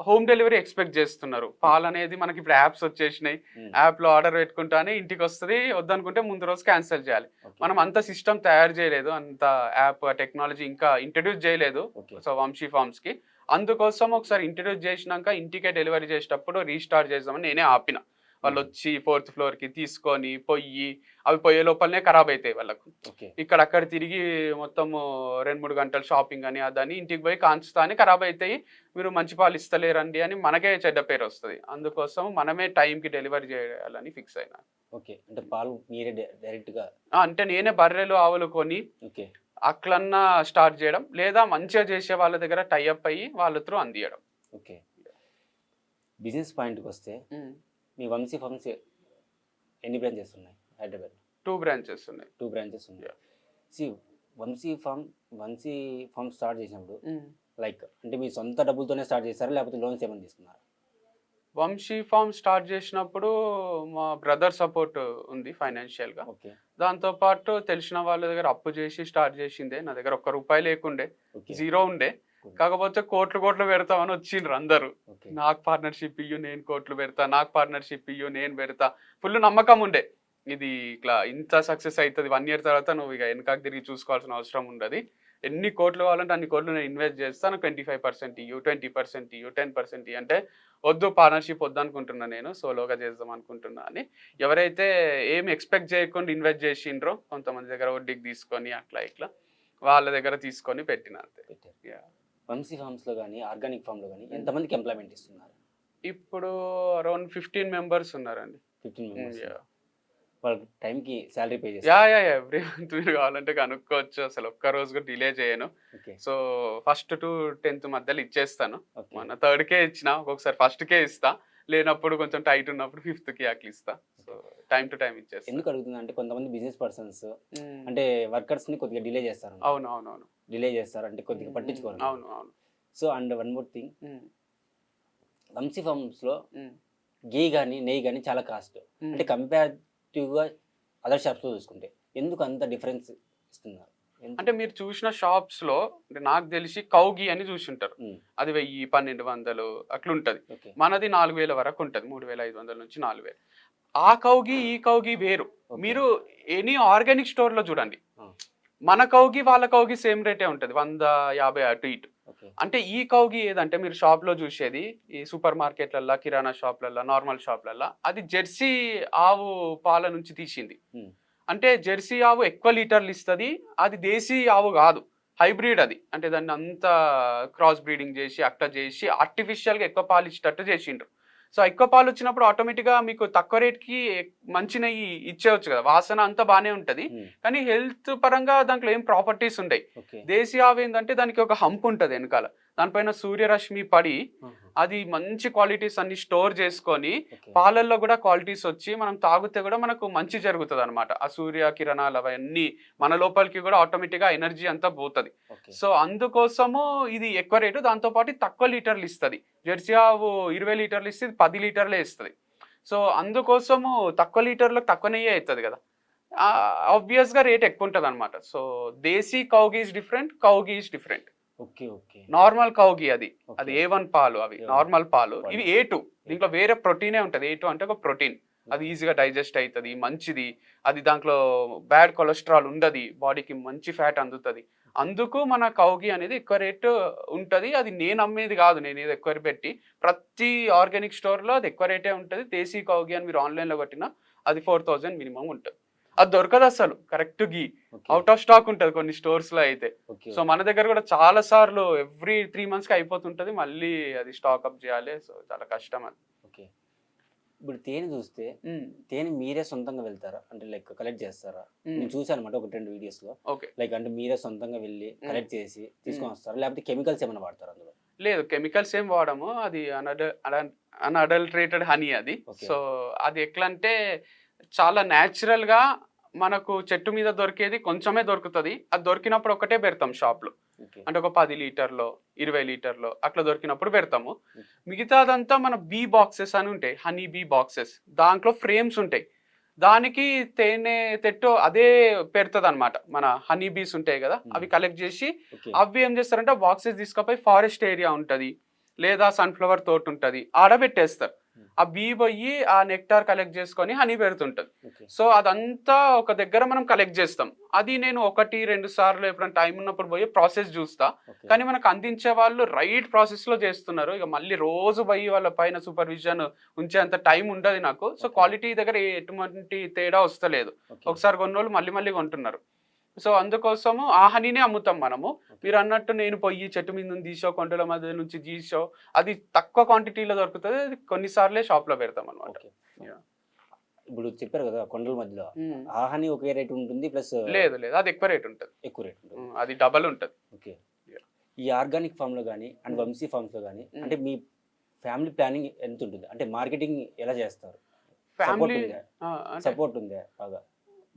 హోమ్ డెలివరీ ఎక్స్పెక్ట్ చేస్తున్నారు. పాలు అనేది మనకి ఇప్పుడు యాప్స్ వచ్చేసినాయి, యాప్లో ఆర్డర్ పెట్టుకుంటానే ఇంటికి వస్తుంది. వద్దనుకుంటే ముందు రోజు క్యాన్సిల్ చేయాలి. మనం అంత సిస్టమ్ తయారు చేయలేదు, అంత యాప్ టెక్నాలజీ ఇంకా ఇంట్రడ్యూస్ చేయలేదు సో వంశీ ఫార్మ్స్కి. అందుకోసం ఒకసారి ఇంట్రడ్యూస్ చేసినాక ఇంటికే డెలివరీ చేసేటప్పుడు రీస్టార్ట్ చేద్దామని నేనే ఆపిన. వాళ్ళు వచ్చి 4th ఫ్లోర్కి తీసుకొని అవి పోయే లోపలనే ఖరాబ్ అవుతాయి వాళ్ళకు. ఇక్కడ అక్కడ తిరిగి మొత్తము 2-3 గంటలు షాపింగ్ అని అదని ఇంటికి పోయి కాంచుతానే ఖరాబ్ అవుతాయి. మీరు మంచి పాలు ఇస్తలేరండి అని మనకే చెడ్డ పేరు వస్తుంది. అందుకోసం మనమే టైంకి డెలివరీ చేయాలని ఫిక్స్ అయినా. ఓకే. అంటే పాలు మీరే డైరెక్ట్గా? అంటే నేనే బర్రెలు ఆవులు కొని అట్లన్నా స్టార్ట్ చేయడం, లేదా మంచిగా చేసే వాళ్ళ దగ్గర టైఅప్ అయ్యి వాళ్ళ త్రూ అందియడం. ఓకే. బిజినెస్ పాయింట్కి వస్తే మీ వంశీ ఫార్మ్స్ ఎన్ని బ్రాంచెస్ ఉన్నాయి హైదరాబాద్? 2 బ్రాంచెస్ ఉన్నాయి. 2 బ్రాంచెస్ ఉన్నాయి. వంశీ ఫార్మ్ స్టార్ట్ చేసినప్పుడు లైక్ అంటే మీ సొంత డబ్బులతోనే స్టార్ట్ చేస్తారా, లేకపోతే లోన్స్ ఏమైనా తీసుకున్నారా? వంశీ ఫార్మ్ స్టార్ట్ చేసినప్పుడు మా బ్రదర్ సపోర్ట్ ఉంది ఫైనాన్షియల్గా. దాంతోపాటు తెలిసిన వాళ్ళ దగ్గర అప్పు చేసి స్టార్ట్ చేసిందే. నా దగ్గర ₹1 లేకుండే, 0 ఉండే. కాకపోతే కోట్లు పెడతామని వచ్చిండ్రు అందరూ. నాకు పార్ట్నర్షిప్ ఇయ్యు, నేను కోట్లు పెడతా, నాకు పార్ట్నర్షిప్ ఇయ్యు, నేను పెడతా. ఫుల్ నమ్మకం ఉండే ఇది ఇట్లా ఇంత సక్సెస్ అవుతుంది. 1 year తర్వాత నువ్వు ఇక వెనకాకి తిరిగి చూసుకోవాల్సిన అవసరం ఉండదు. ఎన్ని కోట్లు కావాలంటే అన్ని కోట్లు నేను ఇన్వెస్ట్ చేస్తాను, 25% ఇయ్యు, 20% ఇయ్యు, 10% ఇయ్యు అంటే వద్దు, పార్ట్నర్షిప్ వద్దు అనుకుంటున్నా, నేను సోలోగా చేద్దాం అనుకుంటున్నా అని. ఎవరైతే ఏం ఎక్స్పెక్ట్ చేయకుండా ఇన్వెస్ట్ చేసిండ్రో, కొంతమంది దగ్గర వడ్డీకి తీసుకొని అట్లా ఇట్లా వాళ్ళ దగ్గర తీసుకొని పెట్టిన అంతే. వంశీ ఫార్మ్స్లో కానీ ఆర్గానిక్ ఫామ్లో కానీ ఎంతమందికి ఎంప్లాయ్మెంట్ ఇస్తున్నారు? ఇప్పుడు అరౌండ్ 15 members ఉన్నారండి. 15 members. వాళ్ళకి టైంకి శాలరీ పే చేస్తారు? ఎవ్రీ మంత్ మీరు కావాలంటే కనుక్కోవచ్చు. అసలు ఒక్క రోజు కూడా డిలే చేయను. సో 1st to 10th మధ్యలో ఇచ్చేస్తాను. మన 3rd కే ఇచ్చిన, ఒక్కొక్కసారి 1st కే ఇస్తా, లేనప్పుడు కొంచెం టైట్ ఉన్నప్పుడు 5th కి అట్లా ఇస్తా. సో టైం టు టైం ఇచ్చేస్తాను. ఎందుకు అడుగుతున్నా అంటే కొంతమంది బిజినెస్ పర్సన్స్ మ్మ్. అంటే వర్కర్స్ ని కొద్దిగా డిలే చేస్తారు, అవును అవును డిలే చేస్తారు అంటే కొద్దిగా పట్టించుకోరు. అవును అవును. So and one more thing, hmm. Vamsi forms లో మ్మ్. గీ కానీ నెయ్యి కానీ చాలా కాస్ట్, మ్మ్. అంటే కంపేరిటివ్గా అదర్ షాప్స్లో చూసుకుంటే ఎందుకు అంత డిఫరెన్స్ ఇస్తున్నారు? అంటే మీరు చూసిన షాప్స్ లో అంటే నాకు తెలిసి కౌగి అని చూసి ఉంటారు, మ్మ్. అది 1000 1200 అట్లుంటది. ఓకే మనది 4000 వరకు ఉంటుంది, 3500 నుంచి 4000. ఆ కౌగి ఈ కౌగి వేరు. ఓకే. మీరు ఎనీ ఆర్గానిక్ స్టోర్ లో చూడండి, ఆ. మన కౌగి వాళ్ళ కౌగి సేమ్ రేటే ఉంటుంది, 150 అటు ఇటు. ఓకే అంటే ఈ కౌగి ఏదంటే మీరు షాప్ లో చూసేది ఈ సూపర్ మార్కెట్లల్లో, కిరాణా షాప్లల్లో, నార్మల్ షాప్లల్లో, అది జెర్సీ ఆవు పాల నుంచి తీసింది. మ్మ్. అంటే జెర్సీ ఆవు ఎక్కువ లీటర్లు ఇస్తుంది, అది దేశీ ఆవు కాదు, హైబ్రిడ్ అది. అంటే దాన్ని అంతా క్రాస్ బ్రీడింగ్ చేసి అట్లా చేసి ఆర్టిఫిషియల్గా ఎక్కువ పాలు ఇచ్చేటట్టు చేసిండ్రు. సో ఎక్కువ పాలు వచ్చినప్పుడు ఆటోమేటిక్గా మీకు తక్కువ రేట్కి మంచి నెయ్యి ఇచ్చేవచ్చు కదా, వాసన అంతా బాగానే ఉంటుంది. మ్మ్. కానీ హెల్త్ పరంగా దాంట్లో ఏం ప్రాపర్టీస్ ఉండవు. ఓకే దేశీ ఆవు ఏంటంటే దానికి ఒక హంప్ ఉంటుంది వెనకాల, దానిపైన సూర్యరశ్మి పడి ఆహా. అది మంచి క్వాలిటీస్ అన్ని స్టోర్ చేసుకొని ఓకే పాలల్లో కూడా క్వాలిటీస్ వచ్చి మనం తాగితే కూడా మనకు మంచి జరుగుతుంది అనమాట. ఆ సూర్య కిరణాలు అవన్నీ మన లోపలికి కూడా ఆటోమేటిక్గా ఎనర్జీ అంతా పోతుంది. ఓకే సో అందుకోసము ఇది ఎక్కువ రేటు, దాంతోపాటు తక్కువ లీటర్లు ఇస్తుంది. జెర్సీ ఆవు 20 లీటర్లు ఇస్తే 10 లీటర్లే ఇస్తుంది. సో అందుకోసము తక్కువ లీటర్లకు తక్కువ నెయ్యి అవుతుంది కదా, ఆబ్వియస్గా రేట్ ఎక్కువ ఉంటుంది అనమాట. సో దేశీ కౌగి ఈజ్ డిఫరెంట్, కౌగి is different. Okay okay normal కౌగి అది అది ఓకే. A1 పాలు, అవి A1 నార్మల్ పాలు. పాలు. ఇవి A2, దీంట్లో వేరే ప్రోటీనే ఉంటుంది. A2 అంటే ఒక ప్రోటీన్, అది ఈజీగా డైజెస్ట్ అవుతుంది, మంచిది. అది దాంట్లో బ్యాడ్ కొలెస్ట్రాల్ ఉండదు, బాడీకి మంచి ఫ్యాట్ అందుతుంది. అందుకు మన కౌగి అనేది ఎక్కువ రేటు ఉంటుంది. అది నేను అమ్మేది కాదు, నేను ఏదో ఎక్కువ పెట్టి, ప్రతి ఆర్గానిక్ స్టోర్లో అది ఎక్కువ రేటే ఉంటుంది. దేశీ కౌగి అని మీరు ఆన్లైన్లో కొట్టినా అది 4000 మినిమం ఉంటుంది. అది దొరకదు అసలు correct ghee, okay out of stock ఉంటుంది కొన్ని స్టోర్స్లో అయితే. ఓకే సో మన దగ్గర కూడా చాలా సార్లు ఎవ్రీ 3 monthsకి అయిపోతుంటది, మళ్ళీ అది స్టాక్ అప్ చేయాలి. సో చాలా కష్టం అది. ఓకే. ఇప్పుడు తేనె చూస్తే మ్మ్. తేనె మీరే సొంతంగా వెళ్తారా, అంటే లైక్ కలెక్ట్ చేస్తారా? మ్మ్. నేను చూసాను అనమాట ఒక 2 వీడియోస్లో, ఓకే. లైక్ అంటే మీరే సొంతంగా వెళ్ళి కలెక్ట్ చేసి తీసుకొని వస్తారా, లేకపోతే కెమికల్స్ ఏమైనా వాడతారా అందులో? లేదు, కెమికల్స్ ఏం వాడము, అది అన్అడల్టరేటెడ్ హనీ అది. Okay. సో అది ఎట్లా అంటే చాలా natural గా మనకు చెట్టు మీద దొరికేది కొంచెమే దొరుకుతుంది. అది దొరికినప్పుడు ఒకటే పెడతాం షాప్లో, ఓకే అంటే ఒక 10 లీటర్లో 20 లీటర్లో అట్లా దొరికినప్పుడు పెడతాము. మిగతాదంతా మన బీ బాక్సెస్ అని ఉంటాయి, హనీ బీ బాక్సెస్, దాంట్లో ఫ్రేమ్స్ ఉంటాయి. దానికి తేనె తెట్టు అదే పెడుతుంది అనమాట. మన హనీ బీస్ ఉంటాయి కదా, అవి కలెక్ట్ చేసి ఓకే అవి ఏం చేస్తారంటే బాక్సెస్ తీసుకుపోయి ఫారెస్ట్ ఏరియా ఉంటుంది లేదా సన్ఫ్లవర్ తోట ఉంటుంది, ఆడబెట్టేస్తారు. ఆ బీ పోయి ఆ నెక్టార్ కలెక్ట్ చేసుకొని హనీ పెడుతుంటుంది. ఓకే సో అదంతా ఒక దగ్గర మనం కలెక్ట్ చేస్తాం. అది నేను 1-2 సార్లు ఎప్పుడైనా టైం ఉన్నప్పుడు పోయి ప్రాసెస్ చూస్తా. ఓకే కానీ మనకు అందించే వాళ్ళు రైట్ ప్రాసెస్లో చేస్తున్నారు. ఇక మళ్ళీ రోజు పోయి వాళ్ళ పైన సూపర్విజన్ ఉంచేంత టైం ఉండదు నాకు. So Okay. క్వాలిటీ దగ్గర ఎటువంటి తేడా వస్తలేదు. ఓకే ఒకసారి కొన్నోళ్ళు మళ్ళీ మళ్ళీ కొంటున్నారు. సో అందుకోసము ఆ హనీనే అమ్ముతాం మనము. మీరు అన్నట్టు నేను పొయ్యి చెట్టు మీద నుంచి తీసో, కొండల మధ్య నుంచి తీసో, అది తక్కువ క్వాంటిటీలో దొరుకుతుంది. అది కొన్నిసార్లే షాప్లో పెడతాం అనమాట. ఓకే. ఇప్పుడు చెప్పారు కదా కొండల మధ్యలో, మ్మ్. ఆ హనీ ఒకే రేట్ ఉంటుంది ప్లస్ లేదు లేదు, అది ఎక్కువ రేట్ ఉంటుంది, ఎక్కువ రేట్ ఉంటుంది. అది డబల్ ఉంటుంది. ఓకే. Yeah. ఈ ఆర్గానిక్ ఫామ్ లో కానీ అండ్ వంశీ ఫార్మ్స్ లో కానీ అంటే మీ ఫ్యామిలీ ప్లానింగ్ ఎంత ఉంటుంది, అంటే మార్కెటింగ్ ఎలా చేస్తారు? ఫ్యామిలీ సపోర్ట్ ఉందా బాగా?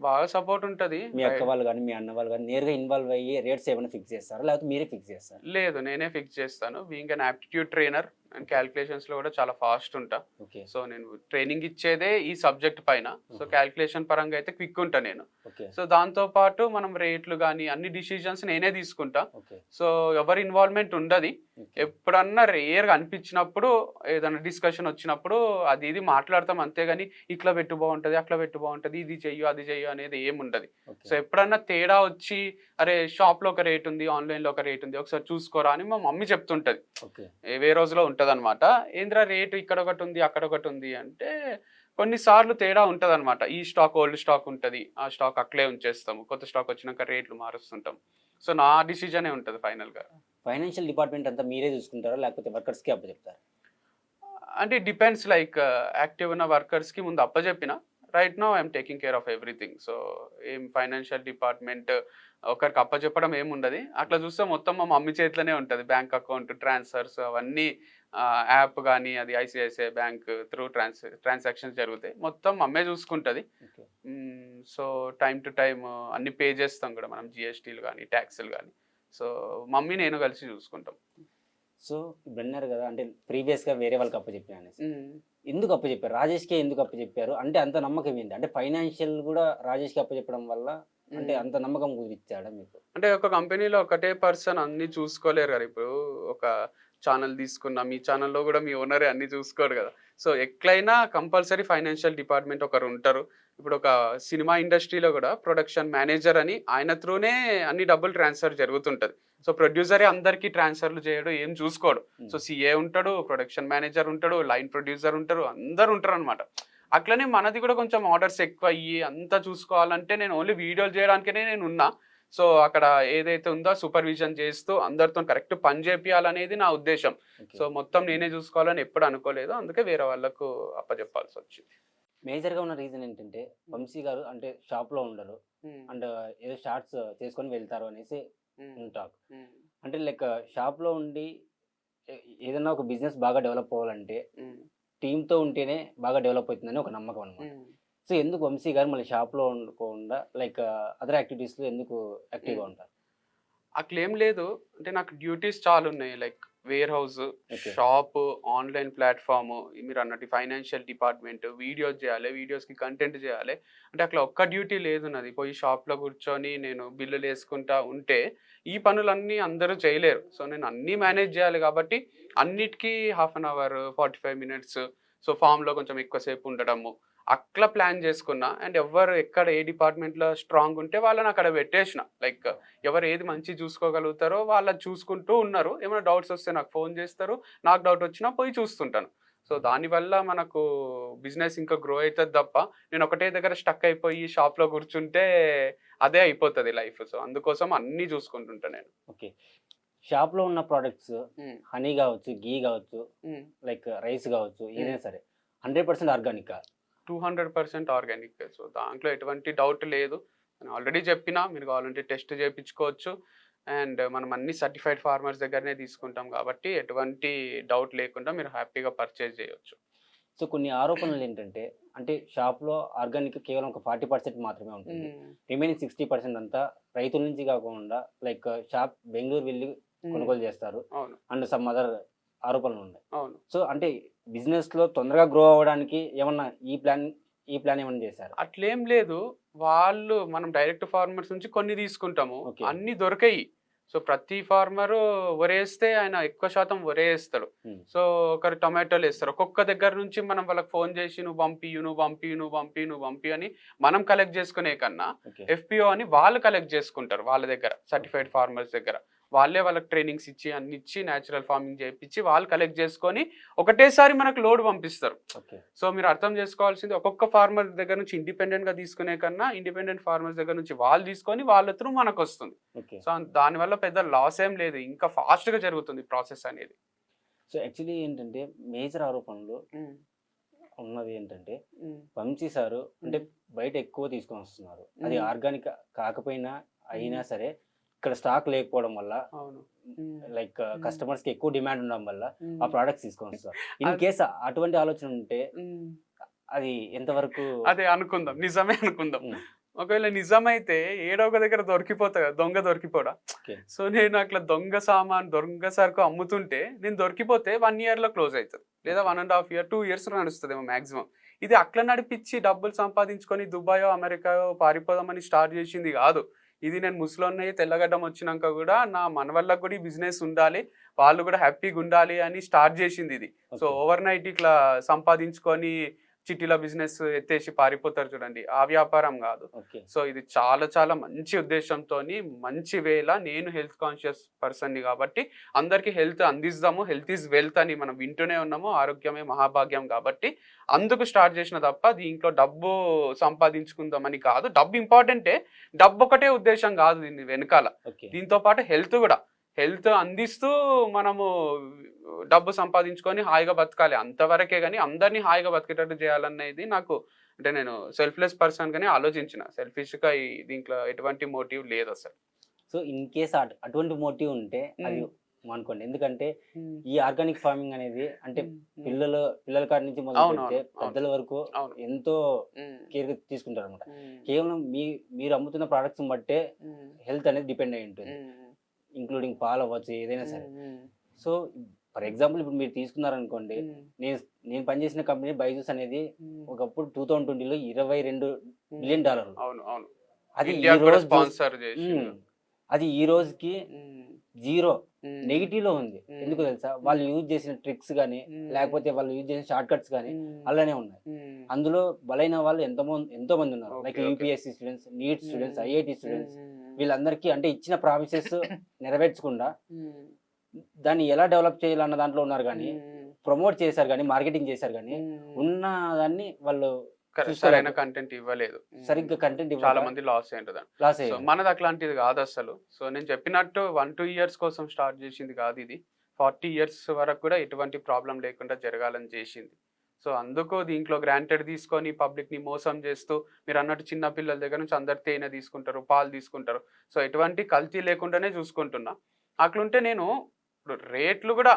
బాగా సపోర్ట్ ఉంటుంది. మీ అక్క వాళ్ళు కానీ మీ అన్న వాళ్ళు కానీ నేరుగా ఇన్వాల్వ్ అయ్యి రేట్స్ ఏమైనా ఫిక్స్ చేస్తారా, లేకపోతే మీరే ఫిక్స్ చేస్తారా? లేదు, నేనే ఫిక్స్ చేస్తాను. Being an aptitude trainer and calculations లో కూడా చాలా ఫాస్ట్ ఉంటా. ఓకే సో నేను ట్రైనింగ్ ఇచ్చేదే ఈ సబ్జెక్ట్ పైన. సో క్యాలిక్యులేషన్ పరంగా అయితే క్విక్ ఉంటా నేను. ఓకే సో దాంతో పాటు మనం రేట్లు కానీ అన్ని డిసిజన్స్ నేనే తీసుకుంటా. ఓకే సో ఎవరి ఇన్వాల్వ్మెంట్ ఉండదు. ఓకే ఎప్పుడన్నా రేర్గా అనిపించినప్పుడు, ఏదైనా డిస్కషన్ వచ్చినప్పుడు అది ఇది మాట్లాడతాం, అంతేగాని ఇట్లా పెట్టు బాగుంటుంది, అట్లా పెట్టు బాగుంటుంది, ఇది చెయ్యు అది చెయ్యు అనేది ఏముండదు. సో ఎప్పుడన్నా తేడా వచ్చి అరే షాప్లో ఒక రేట్ ఉంది, ఆన్లైన్లో ఒక రేట్ ఉంది, ఒకసారి చూసుకోరా అని మా మమ్మీ చెప్తుంటది. ఓకే ఏ రోజులో ఉంటుంది అనమాట. ఏంద్రా రేటు ఇక్కడ ఒకటి ఉంది అక్కడ ఒకటి ఉంది అంటే కొన్నిసార్లు తేడా ఉంటుంది అనమాట. ఈ స్టాక్ ఓల్డ్ స్టాక్ ఉంటుంది, ఆ స్టాక్ అక్కడే ఉంచేస్తాము, కొత్త స్టాక్ వచ్చినాక రేట్లు మారుస్తుంటాం. సో నా డిసిజనే ఉంటుంది ఫైనల్గా. ఫైనాన్షియల్ డిపార్ట్మెంట్ అంతా మీరే చూసుకుంటారా, లేకపోతే వర్కర్స్కి అప్పచెప్తారా? అంటే డిపెండ్స్, లైక్ యాక్టివ్ ఉన్న వర్కర్స్కి ముందు అప్పచెప్పిన, right now I'm taking care of everything. So ఏం ఫైనాన్షియల్ డిపార్ట్మెంట్ ఒకరికి అప్పచెప్పడం ఏముండదు. అట్లా చూస్తే మొత్తం మా మమ్మీ చేతిలోనే ఉంటుంది. బ్యాంక్ అకౌంట్ ట్రాన్స్ఫర్స్ అవన్నీ యాప్ కానీ అది ఐసిఐసిఐ బ్యాంక్ త్రూ ట్రాన్సాక్షన్స్ జరుగుతాయి. మొత్తం మమ్మే చూసుకుంటుంది. Okay. So time to time అన్ని పే చేస్తాం కూడా మనం, జిఎస్టీలు కానీ ట్యాక్స్లు కానీ. సో మమ్మీ నేను కలిసి చూసుకుంటాం. సో ఇప్పుడు అన్నారు కదా, అంటే ప్రీవియస్గా వేరే వాళ్ళకి అప్పచెప్పాను అనేసి. ఎందుకు అప్పచెప్పారు? రాజేష్కే ఎందుకు అప్పచెప్పారు? అంటే అంత నమ్మకం ఏంటి? అంటే ఫైనాన్షియల్ కూడా రాజేష్కి అప్పచెప్పడం వల్ల అంటే అంత నమ్మకం కుదిరిచ్చాడా మీకు? అంటే ఒక కంపెనీలో ఒకటే పర్సన్ అన్ని చూసుకోలేరు కదా. ఇప్పుడు ఒక ఛానల్ తీసుకున్నా, మీ ఛానల్లో కూడా మీ ఓనరే అన్ని చూసుకోడు కదా. సో ఎట్లయినా కంపల్సరీ ఫైనాన్షియల్ డిపార్ట్మెంట్ ఒకరు ఉంటారు. ఇప్పుడు ఒక సినిమా ఇండస్ట్రీలో కూడా ప్రొడక్షన్ మేనేజర్ అని ఆయన త్రూనే అన్ని డబ్బులు ట్రాన్స్ఫర్ జరుగుతుంటది. సో ప్రొడ్యూసరే అందరికీ ట్రాన్స్ఫర్లు చేయడం ఏం చూసుకోడు. సో సిఏ ఉంటాడు, ప్రొడక్షన్ మేనేజర్ ఉంటాడు, లైన్ ప్రొడ్యూసర్ ఉంటారు, అందరు ఉంటారు అనమాట. అట్లనే మనది కూడా కొంచెం ఆర్డర్స్ ఎక్కువ అయ్యి అంతా చూసుకోవాలంటే నేను ఓన్లీ వీడియోలు చేయడానికనే నేను ఉన్నా. సో అక్కడ ఏదైతే ఉందో సూపర్విజన్ చేస్తూ అందరితో కరెక్ట్ పని చేపియాలనేది నా ఉద్దేశం. సో మొత్తం నేనే చూసుకోవాలని ఎప్పుడు అనుకోలేదు, అందుకే వేరే వాళ్ళకు అప్పచెప్పాల్సి వచ్చింది. మేజర్గా ఉన్న రీజన్ ఏంటంటే వంశీ గారు అంటే షాప్లో ఉండరు అండ్ ఏదో షార్ట్స్ చేసుకొని వెళ్తారు అనేసి టాక్. అంటే లైక్ షాప్లో ఉండి ఏదైనా ఒక బిజినెస్ బాగా డెవలప్ అవ్వాలంటే టీంతో ఉంటేనే బాగా డెవలప్ అవుతుందని ఒక నమ్మకం అనమాట. సో ఎందుకు వంశీ గారు మళ్ళీ షాప్లో ఉండకుండా లైక్ అదర్ యాక్టివిటీస్లో ఎందుకు యాక్టివ్గా ఉంటారు? అట్లేం లేదు. అంటే నాకు డ్యూటీస్ చాలా ఉన్నాయి. Like where house, shop, online platform, మీరు అన్నట్టు ఫైనాన్షియల్ డిపార్ట్మెంట్, వీడియోస్ చేయాలి, వీడియోస్కి కంటెంట్ చేయాలి. అంటే అట్లా ఒక్క డ్యూటీ లేదు నాది. పోయి షాప్లో కూర్చొని నేను బిల్లులు వేసుకుంటా ఉంటే ఈ పనులన్నీ అందరూ చేయలేరు. సో నేను అన్నీ మేనేజ్ చేయాలి కాబట్టి అన్నిటికీ half an hour 45 minutes. So ఫామ్లో కొంచెం ఎక్కువసేపు ఉండడము అట్లా ప్లాన్ చేసుకున్నా. అండ్ ఎవరు ఎక్కడ ఏ డిపార్ట్మెంట్లో స్ట్రాంగ్ ఉంటే వాళ్ళని అక్కడ పెట్టేసిన. లైక్ ఎవరు ఏది మంచి చూసుకోగలుగుతారో వాళ్ళని చూసుకుంటూ ఉన్నారు. ఏమైనా డౌట్స్ వస్తే నాకు ఫోన్ చేస్తారు, నాకు డౌట్ వచ్చినా పోయి చూస్తుంటాను. సో దానివల్ల మనకు బిజినెస్ ఇంకా గ్రో అవుతుంది తప్ప నేను ఒకటే దగ్గర స్టక్ అయిపోయి షాప్లో కూర్చుంటే అదే అయిపోతుంది లైఫ్. సో అందుకోసం అన్నీ చూసుకుంటుంటా నేను. ఓకే. షాప్లో ఉన్న ప్రోడక్ట్స్ హనీ కావచ్చు, గీ కావచ్చు, లైక్ రైస్ కావచ్చు, ఏదైనా సరే 100% ఆర్గానిక్. 200% ఆర్గానిక్. సో దాంట్లో ఎటువంటి డౌట్ లేదు. నేను ఆల్రెడీ చెప్పినా, మీరు కావాలంటే టెస్ట్ చేయించుకోవచ్చు. అండ్ మనం అన్ని సర్టిఫైడ్ ఫార్మర్స్ దగ్గరనే తీసుకుంటాం కాబట్టి ఎటువంటి డౌట్ లేకుండా మీరు హ్యాపీగా పర్చేజ్ చేయొచ్చు. సో కొన్ని ఆరోపణలు ఏంటంటే అంటే షాప్లో ఆర్గానిక్ కేవలం ఒక 40% మాత్రమే ఉంటుంది, రిమైనింగ్ 60% అంతా రైతుల నుంచి కాకుండా లైక్ షాప్ బెంగళూరు వెళ్ళి కొనుగోలు చేస్తారు అండ్ సమ్ అదర్ ఆరోపణలు ఉన్నాయి. సో అంటే బిజినెస్ లో తొందరగా గ్రో అవ్వడానికి ఏమన్నా ఈ ప్లాన్ ఏమన్నా చేశారు? అట్లేం లేదు. వాళ్ళు మనం డైరెక్ట్ ఫార్మర్స్ నుంచి కొన్ని తీసుకుంటాము, అన్ని దొరకాయి. సో ప్రతి ఫార్మరు వరేస్తే ఆయన ఎక్కువ శాతం వరే వేస్తాడు. సో ఒకరు టొమాటోలు వేస్తారు. ఒక్కొక్క దగ్గర నుంచి మనం వాళ్ళకి ఫోన్ చేసి నువ్వు పంపి అని మనం కలెక్ట్ చేసుకునే కన్నా FPO అని వాళ్ళు కలెక్ట్ చేసుకుంటారు వాళ్ళ దగ్గర, సర్టిఫైడ్ ఫార్మర్స్ దగ్గర. వాళ్ళే వాళ్ళకి ట్రైనింగ్స్ ఇచ్చి అన్ని ఇచ్చి న్యాచురల్ ఫార్మింగ్ చేయించి వాళ్ళు కలెక్ట్ చేసుకొని ఒకటేసారి మనకు లోడ్ పంపిస్తారు. సో మీరు అర్థం చేసుకోవాల్సింది, ఒక్కొక్క ఫార్మర్ దగ్గర నుంచి ఇండిపెండెంట్ గా తీసుకునే కన్నా ఇండిపెండెంట్ ఫార్మర్స్ దగ్గర నుంచి వాళ్ళు తీసుకొని వాళ్ళ త్రూ మనకు వస్తుంది. సో దానివల్ల పెద్ద లాస్ ఏం లేదు, ఇంకా ఫాస్ట్ గా జరుగుతుంది ప్రాసెస్ అనేది. సో యాక్చువల్లీ ఏంటంటే మేజర్ ఆరోపణలు ఉన్నది ఏంటంటే వంశీ సారు అంటే బయట ఎక్కువ తీసుకొని వస్తున్నారు, అది ఆర్గానిక్ కాకపోయినా అయినా సరే ఇక్కడ స్టాక్ లేకపోవడం వల్ల లైక్ కస్టమర్స్ కి ఎక్కువ డిమాండ్ ఉండడం వల్ల ఆ ప్రోడక్ట్స్ తీసుకొని వస్తారు. ఇన్ కేస్ అటువంటి ఆలోచన ఉంటే అది ఎంతవరకు అదే అనుకుందాం, నిజమే అనుకుందాం. ఒకవేళ నిజమైతే ఏడో ఒక దగ్గర దొరికిపోతా కదా, దొంగ దొరికిపోడా. సో నేను అట్లా దొంగ సామాన్ దొంగ సరుకు అమ్ముతుంటే నేను దొరికిపోతే 1 year లో క్లోజ్ అవుతుంది, లేదా 1.5 year 2 years నడుస్తుందేమో మాక్సిమం. ఇది అట్లా నడిపించి డబ్బులు సంపాదించుకొని దుబాయో అమెరికాయో పారిపోదామని స్టార్ట్ చేసింది కాదు. ఇది నేను ముసలోన్నయ్య తెల్లగడ్డం వచ్చినాక కూడా నా మన వల్ల కూడా ఈ బిజినెస్ ఉండాలి, వాళ్ళు కూడా హ్యాపీగా ఉండాలి అని స్టార్ట్ చేసింది ఇది. సో ఓవర్ నైట్ ఇట్లా సంపాదించుకొని చిట్టీలో బిజినెస్ ఎత్తేసి పారిపోతారు చూడండి, ఆ వ్యాపారం కాదు. సో ఇది చాలా చాలా మంచి ఉద్దేశంతో మంచి వేళ, నేను హెల్త్ కాన్షియస్ పర్సన్ని కాబట్టి అందరికీ హెల్త్ అందిస్తాము, హెల్త్ ఈజ్ వెల్త్ అని మనం వింటూనే ఉన్నాము, ఆరోగ్యమే మహాభాగ్యం కాబట్టి అందుకు స్టార్ట్ చేసిన తప్ప దీంట్లో డబ్బు సంపాదించుకుందామని కాదు. డబ్బు ఇంపార్టెంటే, డబ్బు ఒకటే ఉద్దేశం కాదు దీని వెనకాల. దీంతో పాటు హెల్త్ కూడా, హెల్త్ అందిస్తూ మనము డబ్బు సంపాదించుకొని హాయిగా బతకాలి అంతవరకే, కానీ అందరినీ హాయిగా బతికేటట్టు చేయాలనేది నాకు, అంటే నేను సెల్ఫ్లెస్ పర్సన్ గానే ఆలోచించిన, సెల్ఫిష్గా దీంట్లో ఎటువంటి మోటివ్ లేదు అసలు. సో ఇన్ కేస్ అటువంటి మోటివ్ ఉంటే అది అనుకోండి. ఎందుకంటే ఈ ఆర్గానిక్ ఫార్మింగ్ అనేది అంటే పిల్లల కాడి నుంచి మొదలు పెడితే పెద్దల వరకు ఎంతో కేర్ తీసుకుంటారు అనమాట. కేవలం మీరు అమ్ముతున్న ప్రొడక్ట్స్ బట్టే హెల్త్ అనేది డిపెండ్ అయి ఉంటుంది, ఇంక్లూడింగ్ పాలు అవ్వచ్చు ఏదైనా సరే. సో ఫర్ ఎగ్జాంపుల్ ఇప్పుడు మీరు తీసుకున్నారనుకోండి, నేను పనిచేసిన కంపెనీ బైజూస్ అనేది ఒకప్పుడు 2020లో $22 బిలియన్. అది అది ఈ రోజుకి జీరో నెగిటివ్ లో ఉంది. ఎందుకు తెలుసా? వాళ్ళు యూజ్ చేసిన ట్రిక్స్ కానీ లేకపోతే వాళ్ళు యూజ్ చేసిన షార్ట్ కట్స్ కానీ అలానే ఉన్నాయి. అందులో బలైన వాళ్ళు ఎంతో మంది ఉన్నారు. Like UPSC students, NEET students, IIT students, వీళ్ళందరికీ అంటే ఇచ్చిన ప్రామిసెస్ నెరవేర్చకుండా దాన్ని ఎలా డెవలప్ చేయాలన్న దాంట్లో ఉన్నారు, కానీ ప్రమోట్ చేశారు కానీ మార్కెటింగ్ చేశారు కానీ ఉన్న దాన్ని వాళ్ళు సరైన కంటెంట్ ఇవ్వలేదు, సరిగ్గా కంటెంట్ చాలా మంది లాస్ అయ్యింది. సో మనది అట్లాంటిది కాదు అసలు. సో నేను చెప్పినట్టు 1-2 ఇయర్స్ కోసం స్టార్ట్ చేసింది కాదు, ఇది 40 ఇయర్స్ వరకు కూడా ఎటువంటి ప్రాబ్లం లేకుండా జరగాలని చేసింది. సో అందుకు దీంట్లో గ్రాంటెడ్ తీసుకొని పబ్లిక్ ని మోసం చేస్తూ, మీరు అన్నట్టు చిన్న పిల్లల దగ్గర నుంచి అందరు తేనె తీసుకుంటారు, పాలు తీసుకుంటారు. సో ఎటువంటి కల్తీ లేకుండానే చూసుకుంటున్నా. అట్లుంటే నేను ఇప్పుడు రేట్లు కూడా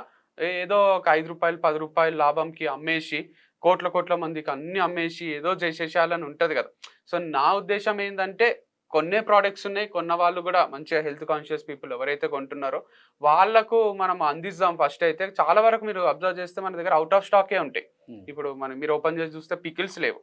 ఏదో ఒక ₹5 ₹10 లాభంకి అమ్మేసి కోట్ల మందికి అన్ని అమ్మేసి ఏదో చేసేసాలని ఉంటుంది కదా. సో నా ఉద్దేశం ఏంటంటే కొన్నే ప్రోడక్ట్స్ ఉన్నాయి, కొన్న వాళ్ళు కూడా మంచిగా హెల్త్ కాన్షియస్ పీపుల్ ఎవరైతే కొంటున్నారో వాళ్ళకు మనం అందిస్తాం. ఫస్ట్ అయితే చాలా వరకు మీరు అబ్జర్వ్ చేస్తే మన దగ్గర అవుట్ ఆఫ్ స్టాకే ఉంటాయి. ఇప్పుడు మీరు ఓపెన్ చేసి చూస్తే పికిల్స్ లేవు,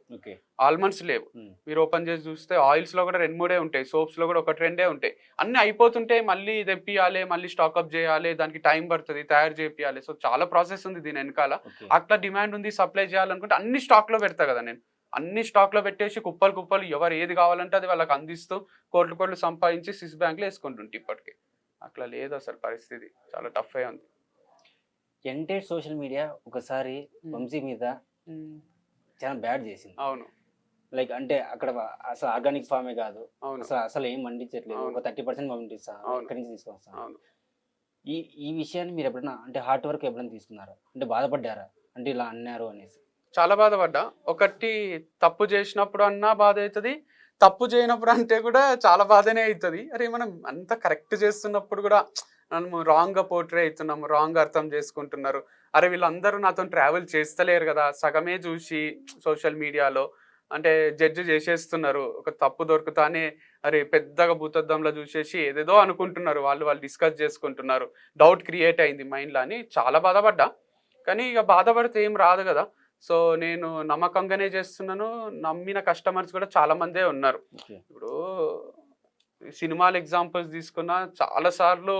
ఆల్మండ్స్ లేవు. మీరు ఓపెన్ చేసి చూస్తే ఆయిల్స్ లో కూడా 2-3 ఉంటాయి, సోప్స్ లో కూడా 1-2 ఉంటాయి. అన్ని అయిపోతుంటే మళ్ళీ తెప్పియాలి, మళ్ళీ స్టాక్అప్ చేయాలి, దానికి టైం పడుతుంది, తయారు చేయాలి. సో చాలా ప్రాసెస్ ఉంది దీని వెనకాల. అట్లా డిమాండ్ ఉంది, సప్లై చేయాలనుకుంటే అన్ని స్టాక్ లో పెడతా కదా నేను. అన్ని స్టాక్ లో పెట్టేసి కుప్పలు ఎవరు ఏది కావాలంటే అది వాళ్ళకి అందిస్తూ కోట్లు సంపాదించి స్విస్ బ్యాంక్ లో వేసుకుంటుంటే ఇప్పటికి అట్లా లేదు అసలు. పరిస్థితి చాలా టఫ్ అయి ఉంది. ఎంటైర్ సోషల్ మీడియా ఒకసారి వంశీ మీద చాలా బ్యాడ్ చేసింది. అవును, లైక్ అంటే అక్కడ అసలు ఆర్గానిక్ ఫార్మే కాదు, అసలు ఏం పండించట్లేదు, ఒక 30% పండిస్తా, ఎక్కడి నుంచి తీసుకొస్తా. ఈ విషయాన్ని మీరు ఎప్పుడైనా అంటే హార్ట్ వర్క్ ఎప్పుడైనా తీసుకున్నారా? అంటే బాధపడ్డారా అంటే ఇలా అన్నారు అనేసి? చాలా బాధపడ్డా. ఒకటి తప్పు చేసినప్పుడు అన్నా బాధ అవుతుంది, తప్పు చేయనప్పుడు అంటే కూడా చాలా బాధనే అవుతుంది. అరే మనం అంత కరెక్ట్ చేస్తున్నప్పుడు కూడా మనం రాంగ్గా పోర్ట్రే అవుతున్నాము, రాంగ్ అర్థం చేసుకుంటున్నారు. అరే వీళ్ళందరూ నాతో ట్రావెల్ చేస్తలేరు కదా, సగమే చూసి సోషల్ మీడియాలో అంటే జడ్జి చేసేస్తున్నారు. ఒక తప్పు దొరుకుతానే అరే పెద్దగా భూతద్దంలో చూసేసి ఏదేదో అనుకుంటున్నారు, వాళ్ళు డిస్కస్ చేసుకుంటున్నారు, డౌట్ క్రియేట్ అయింది మైండ్లో అని చాలా బాధపడ్డా. కానీ ఇక బాధపడితే ఏం రాదు కదా. సో నేను నమ్మకంగానే చేస్తున్నాను, నమ్మిన కస్టమర్స్ కూడా చాలా మందే ఉన్నారు. ఇప్పుడు సినిమాల ఎగ్జాంపుల్స్ తీసుకున్నా చాలా సార్లు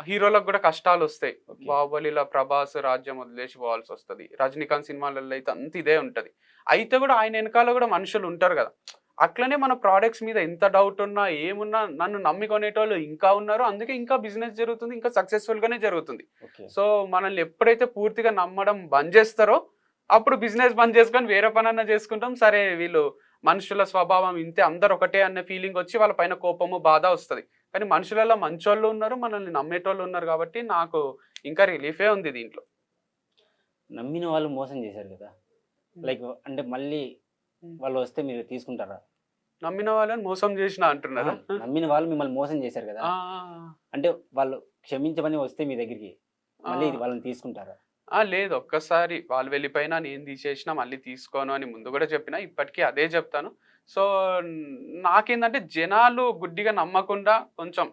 హీరోలకు కూడా కష్టాలు వస్తాయి. బాహుబలిలో ప్రభాస్ రాజ్యం వదిలేసి పోవాల్సి వస్తుంది, రజనీకాంత్ సినిమాలలో అయితే అంత ఇదే ఉంటుంది. అయితే కూడా ఆయన వెనకాల కూడా మనుషులు ఉంటారు కదా. అట్లనే మన ప్రోడక్ట్స్ మీద ఎంత డౌట్ ఉన్నా ఏమున్నా నన్ను నమ్మికొనేటోళ్ళు ఇంకా ఉన్నారు. అందుకే ఇంకా బిజినెస్ జరుగుతుంది, ఇంకా సక్సెస్ఫుల్ గానే జరుగుతుంది. సో మనల్ని ఎప్పుడైతే పూర్తిగా నమ్మడం బంద్ చేస్తారో అప్పుడు బిజినెస్ బంద్ చేసుకొని వేరే పనన్నా చేసుకుంటాం. సరే వీళ్ళు మనుషుల స్వభావం ఇంతే, అందరు ఒకటే అనే ఫీలింగ్ వచ్చి వాళ్ళ పైన కోపము బాధ వస్తుంది. కానీ మనుషులలో మంచోళ్ళు ఉన్నారు, మనల్ని నమ్మేటోళ్ళు ఉన్నారు కాబట్టి నాకు ఇంకా రిలీఫే ఉంది దీంట్లో. నమ్మిన వాళ్ళు మోసం చేశారు కదా, లైక్ అంటే మళ్ళీ వాళ్ళు వస్తే మీరు తీసుకుంటారా? నమ్మిన వాళ్ళని మోసం చేసిన అంటున్నారా? నమ్మిన వాళ్ళు మిమ్మల్ని మోసం చేశారు కదా, అంటే వాళ్ళు క్షమించమని వస్తే మీ దగ్గరికి మళ్ళీ వాళ్ళని తీసుకుంటారా? లేదు, ఒక్కసారి వాళ్ళు వెళ్ళిపోయినా నేను తీసేసినా మళ్ళీ తీసుకోను అని ముందు కూడా చెప్పినా, ఇప్పటికీ అదే చెప్తాను. సో నాకేంటంటే జనాలు గుడ్డిగా నమ్మకుండా కొంచెం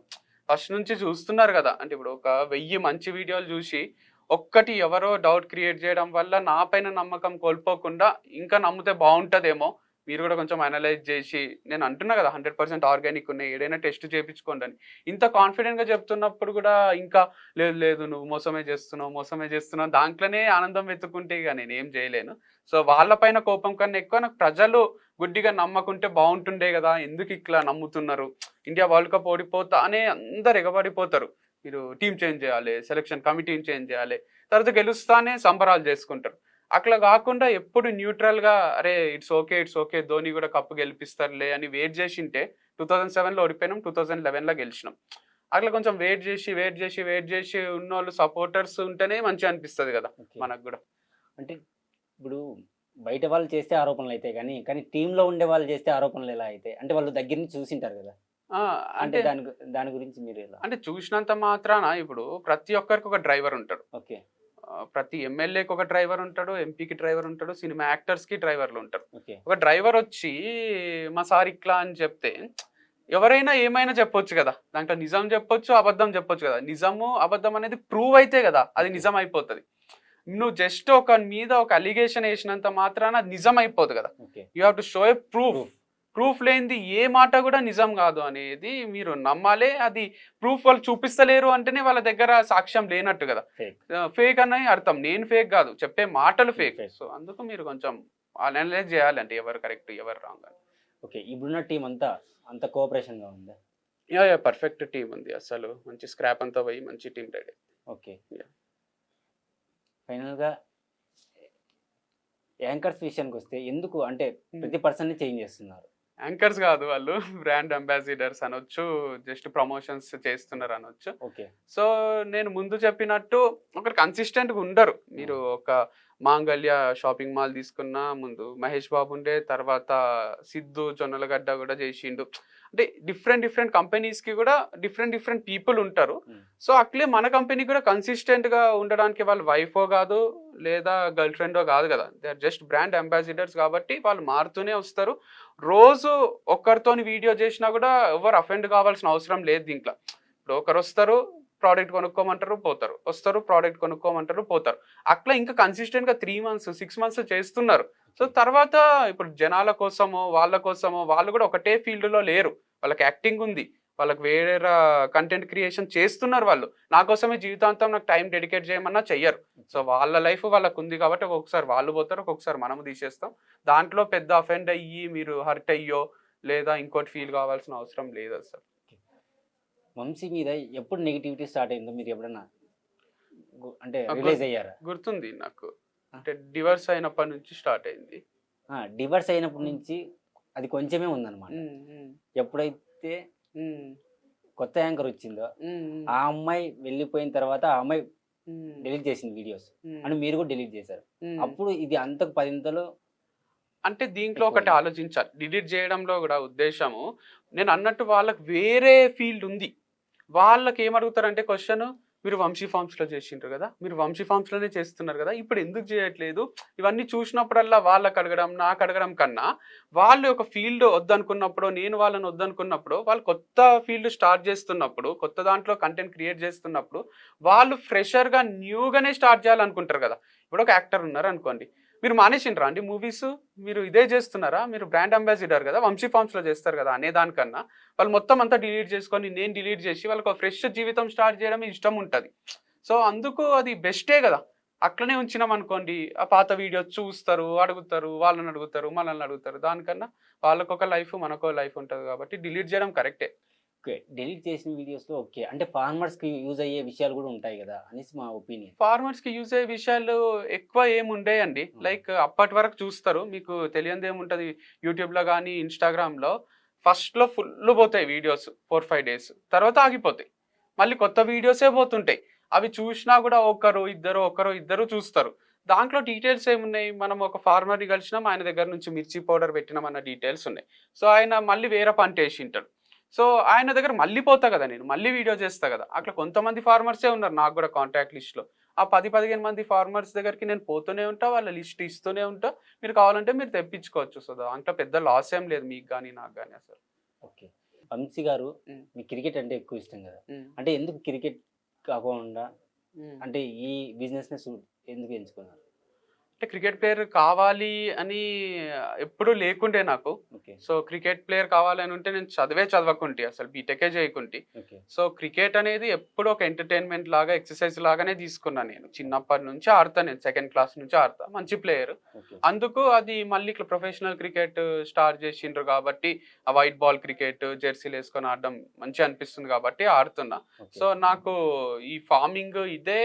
ఫస్ట్ నుంచి చూస్తున్నారు కదా. అంటే ఇప్పుడు ఒక 1000 మంచి వీడియోలు చూసి ఒక్కటి ఎవరో డౌట్ క్రియేట్ చేయడం వల్ల నా పైన నమ్మకం కోల్పోకుండా ఇంకా నమ్మితే బాగుంటుందేమో, మీరు కూడా కొంచెం అనలైజ్ చేసి, నేను అంటున్నా కదా 100% ఆర్గానిక్ ఉన్నాయి, ఏదైనా టెస్ట్ చేయించుకోండి అని. ఇంత కాన్ఫిడెంట్గా చెప్తున్నప్పుడు కూడా ఇంకా లేదు నువ్వు మోసమే చేస్తున్నావు దాంట్లోనే ఆనందం వెతుక్కుంటే ఇక నేనేం చేయలేను. సో వాళ్ళపైన కోపం కన్నా ఎక్కువ నాకు ప్రజలు గుడ్డిగా నమ్మకుంటే బాగుంటుండే కదా, ఎందుకు ఇట్లా నమ్ముతున్నారు, ఇండియా వరల్డ్ కప్ ఓడిపోతా అనే అందరు ఎగబడిపోతారు. మీరు టీం చేంజ్ చేయాలి, సెలక్షన్ కమిటీని చేంజ్ చేయాలి, తర్వాత గెలుస్తానే సంబరాలు చేసుకుంటారు. అట్లా కాకుండా ఎప్పుడు న్యూట్రల్గా అరే ఇట్స్ ఓకే ధోని కూడా కప్పు గెలిపిస్తారులే అని వెయిట్ చేసింటే 2007లో ఓడిపోయినాం, 2011లో గెలిచినాం. అట్లా కొంచెం వెయిట్ చేసి ఉన్న వాళ్ళు సపోర్టర్స్ ఉంటేనే మంచిగా అనిపిస్తుంది కదా ఓకే. మనకు కూడా. అంటే ఇప్పుడు బయట వాళ్ళు చేస్తే ఆరోపణలు అయితే కానీ టీంలో ఉండే వాళ్ళు చేస్తే ఆరోపణలు ఎలా అయితే? అంటే వాళ్ళు దగ్గర నుంచి చూసింటారు కదా! ఆ, అంటే అంటే దాని గురించి మీరు ఎలా? అంటే చూసినంత మాత్రాన ఇప్పుడు ప్రతి ఒక్కరికి ఒక డ్రైవర్ ఉంటాడు. ఓకే. ప్రతి ఎమ్మెల్యేకి ఒక డ్రైవర్ ఉంటాడు, ఎంపీకి డ్రైవర్ ఉంటాడు, సినిమా యాక్టర్స్కి డ్రైవర్లు ఉంటారు. ఓకే. ఒక డ్రైవర్ వచ్చి మా సార్ ఇట్లా అని చెప్తే ఎవరైనా ఏమైనా చెప్పొచ్చు కదా, దాంట్లో నిజం చెప్పొచ్చు, అబద్ధం చెప్పొచ్చు కదా. నిజము అబద్ధం అనేది ప్రూవ్ అయితే కదా అది ఓకే. నిజం అయిపోతుంది. నువ్వు జస్ట్ ఒక మీద ఒక అలిగేషన్ వేసినంత మాత్రాన అది నిజం అయిపోదు కదా. Okay. You have to show A proof. Proof లేనిది ఏ మాట కూడా నిజం కాదు అనేది మీరు నమ్మాలి. అది ప్రూఫ్ వాళ్ళు చూపిస్తలేరు అంటేనే వాళ్ళ దగ్గర సాక్ష్యం లేనట్టు కదా. ఫేక్. ఫేక్ అన్నది అర్థం. నేను ఫేక్ కాదు, చెప్పే మాటలు ఫేక్. ఫేక్. సో అందుకు మీరు కొంచెం అనలైజ్ చేయాలంటే ఎవరు కరెక్ట్ ఎవరు రాంగ్ అని. ఓకే. ఇప్పుడున్న టీం అంతా అంత కోఆపరేషన్‌గా ఉందా? యా పర్ఫెక్ట్ టీం ఉంది. అసలు మంచి స్క్రాప్ అంతా పోయి మంచి టీం రెడీ. ఓకే. Yeah. ఫైనల్‌గా యాంకర్స్ విషయానికొస్తే ఎందుకు అంటే ప్రతి పర్సన్‌ని చేంజ్ చేస్తున్నారు? యాంకర్స్ కాదు వాళ్ళు బ్రాండ్ అంబాసిడర్స్ అనొచ్చు, జస్ట్ ప్రమోషన్స్ చేస్తున్నారు అనొచ్చు. ఓకే. సో నేను ముందు చెప్పినట్టు ఒకరు కన్సిస్టెంట్గా ఉండరు. మీరు ఒక మాంగళ్య షాపింగ్ మాల్ తీసుకున్న ముందు మహేష్ బాబు ఉండే, తర్వాత సిద్ధు జొన్నలగడ్డ కూడా చేసిండు. అంటే డిఫరెంట్ కంపెనీస్కి కూడా డిఫరెంట్ పీపుల్ ఉంటారు. సో అట్లే మన కంపెనీ కూడా కన్సిస్టెంట్గా ఉండడానికి వాళ్ళ వైఫో కాదు లేదా గర్ల్ ఫ్రెండో కాదు కదా, they are just brand ambassadors కాబట్టి వాళ్ళు మారుతూనే వస్తారు. రోజు ఒక్కరితోని వీడియో చేసినా కూడా ఎవరు అఫెండ్ కావాల్సిన అవసరం లేదు దీంట్లో. ఇప్పుడు ఒకరు వస్తారు, ప్రోడక్ట్ కొనుక్కోమంటారు పోతారు, వస్తారు ప్రోడక్ట్ కొనుక్కోమంటారు పోతారు. అట్లా ఇంకా కన్సిస్టెంట్గా 3 months 6 months చేస్తున్నారు. సో తర్వాత ఇప్పుడు జనాల కోసమో వాళ్ళ కోసమో వాళ్ళు కూడా ఒకటే ఫీల్డ్లో లేరు. వాళ్ళకి యాక్టింగ్ ఉంది, వాళ్ళకి వేరే కంటెంట్ క్రియేషన్ చేస్తున్నారు. వాళ్ళు నా కోసమే జీవితాంతం నాకు టైం డెడికేట్ చేయమన్నా చెయ్యరు. సో వాళ్ళ లైఫ్ వాళ్ళకు ఉంది కాబట్టి ఒక్కొక్కసారి వాళ్ళు పోతారు, ఒక్కొక్కసారి మనము తీసేస్తాం. దాంట్లో పెద్ద అఫెండ్ అయ్యి మీరు హర్ట్ అయ్యో లేదా ఇంకోటి ఫీల్ కావాల్సిన అవసరం లేదు అసలు. వంశీ మీద ఎప్పుడు నెగిటివిటీ స్టార్ట్ అయిందో మీరు ఎప్పుడన్నా అంటే రియలైజ్ అయ్యారా? గుర్తుంది నాకు. అంటే డివర్స్ అయినప్పటి నుంచి స్టార్ట్ అయింది. డివర్స్ అయినప్పటి నుంచి అది కొంచెమే ఉందన్నమాట. ఎప్పుడైతే కొత్త యాంకర్ వచ్చిందో ఆ అమ్మాయి వెళ్ళిపోయిన తర్వాత ఆ అమ్మాయి డిలీట్ చేసింది వీడియోస్ అని మీరు కూడా డిలీట్ చేశారు. అప్పుడు ఇది అంతకు 10 అంటే దీంట్లో ఒకటి ఆలోచించాలి. డిలీట్ చేయడంలో కూడా ఉద్దేశము నేను అన్నట్టు వాళ్ళకి వేరే ఫీల్డ్ ఉంది. వాళ్ళకి ఏమడుగుతారంటే క్వశ్చన్, మీరు వంశీ ఫార్మ్స్లో చేసిండ్రు కదా, మీరు వంశీ ఫార్మ్స్లోనే చేస్తున్నారు కదా, ఇప్పుడు ఎందుకు చేయట్లేదు? ఇవన్నీ చూసినప్పుడల్లా వాళ్ళకి అడగడం నాకు అడగడం కన్నా వాళ్ళు ఒక ఫీల్డ్ వద్దనుకున్నప్పుడు, నేను వాళ్ళని వద్దనుకున్నప్పుడు, వాళ్ళు కొత్త ఫీల్డ్ స్టార్ట్ చేస్తున్నప్పుడు, కొత్త దాంట్లో కంటెంట్ క్రియేట్ చేస్తున్నప్పుడు వాళ్ళు ఫ్రెషర్గా న్యూగానే స్టార్ట్ చేయాలనుకుంటారు కదా. ఇప్పుడు ఒక యాక్టర్ ఉన్నారు అనుకోండి, మీరు మానేసిండ్రా అండి మూవీస్, మీరు ఇదే చేస్తున్నారా, మీరు బ్రాండ్ అంబాసిడర్ కదా వంశీ ఫార్మ్స్లో చేస్తారు కదా అనే దానికన్నా వాళ్ళు మొత్తం అంతా డిలీట్ చేసుకొని నేను డిలీట్ చేసి వాళ్ళకి ఫ్రెష్ జీవితం స్టార్ట్ చేయడం ఇష్టం ఉంటుంది. సో అందుకు అది బెస్టే కదా. అట్లనే ఉంచినాం అనుకోండి, ఆ పాత వీడియో చూస్తారు, అడుగుతారు, వాళ్ళని అడుగుతారు, మనల్ని అడుగుతారు. దానికన్నా వాళ్ళకొక లైఫ్ మనకో లైఫ్ ఉంటుంది కాబట్టి డిలీట్ చేయడం కరెక్టే. ఓకే. డిలీట్ చేసిన వీడియోస్లో ఓకే అంటే ఫార్మర్స్కి యూజ్ అయ్యే విషయాలు కూడా ఉంటాయి కదా అనేసి మా ఒపీనియన్. ఫార్మర్స్కి యూజ్ అయ్యే విషయాలు ఎక్కువ ఏముండేయండి. లైక్ అప్పటి వరకు చూస్తారు, మీకు తెలియదు ఏముంటుంది యూట్యూబ్లో కానీ ఇన్స్టాగ్రామ్లో ఫస్ట్లో ఫుల్ పోతాయి వీడియోస్ 4-5 days, తర్వాత ఆగిపోతాయి, మళ్ళీ కొత్త వీడియోసే పోతుంటాయి. అవి చూసినా కూడా ఒకరు ఇద్దరు చూస్తారు. దాంట్లో డీటెయిల్స్ ఏమున్నాయి, మనం ఒక ఫార్మర్ని కలిసినాం, ఆయన దగ్గర నుంచి మిర్చి పౌడర్ పెట్టినాం అన్న డీటెయిల్స్ ఉన్నాయి. సో ఆయన మళ్ళీ వేరే పంట వేసి ఉంటాడు. సో ఆయన దగ్గర మళ్ళీ పోతా కదా, నేను మళ్ళీ వీడియో చేస్తా కదా. అట్లా కొంతమంది ఫార్మర్సే ఉన్నారు నాకు కూడా కాంటాక్ట్ లిస్ట్లో. ఆ 10-15 మంది ఫార్మర్స్ దగ్గరికి నేను పోతూనే ఉంటా, వాళ్ళ లిస్ట్ ఇస్తూనే ఉంటా. మీరు కావాలంటే మీరు తెప్పించుకోవచ్చు. సో దాంట్లో పెద్ద లాస్ ఏం లేదు మీకు కానీ నాకు కానీ అసలు. ఓకే. వంశీ గారు మీకు క్రికెట్ అంటే ఎక్కువ ఇష్టం కదా, అంటే ఎందుకు క్రికెట్ కాకుండా అంటే ఈ బిజినెస్ని ఎందుకు ఎంచుకున్నారు? అంటే క్రికెట్ ప్లేయర్ కావాలి అని ఎప్పుడూ లేకుండే నాకు. ఓకే. సో క్రికెట్ ప్లేయర్ కావాలని ఉంటే నేను చదవకుంటే అసలు బీటెకే చేయకుంటే. ఓకే. సో క్రికెట్ అనేది ఎప్పుడు ఒక ఎంటర్టైన్మెంట్ లాగా ఎక్సర్సైజ్ లాగానే తీసుకున్నాను. నేను చిన్నప్పటి నుంచి ఆడతా, నేను 2nd class నుంచి ఆడతా, మంచి ప్లేయర్. అందుకు అది మళ్ళీ ఇట్లా ప్రొఫెషనల్ క్రికెట్ స్టార్ట్ చేసిండ్రు కాబట్టి ఆ వైట్ బాల్ క్రికెట్ జెర్సీలు వేసుకొని ఆడడం మంచిగా అనిపిస్తుంది కాబట్టి ఆడుతున్నా. సో నాకు ఈ ఫార్మింగ్ ఇదే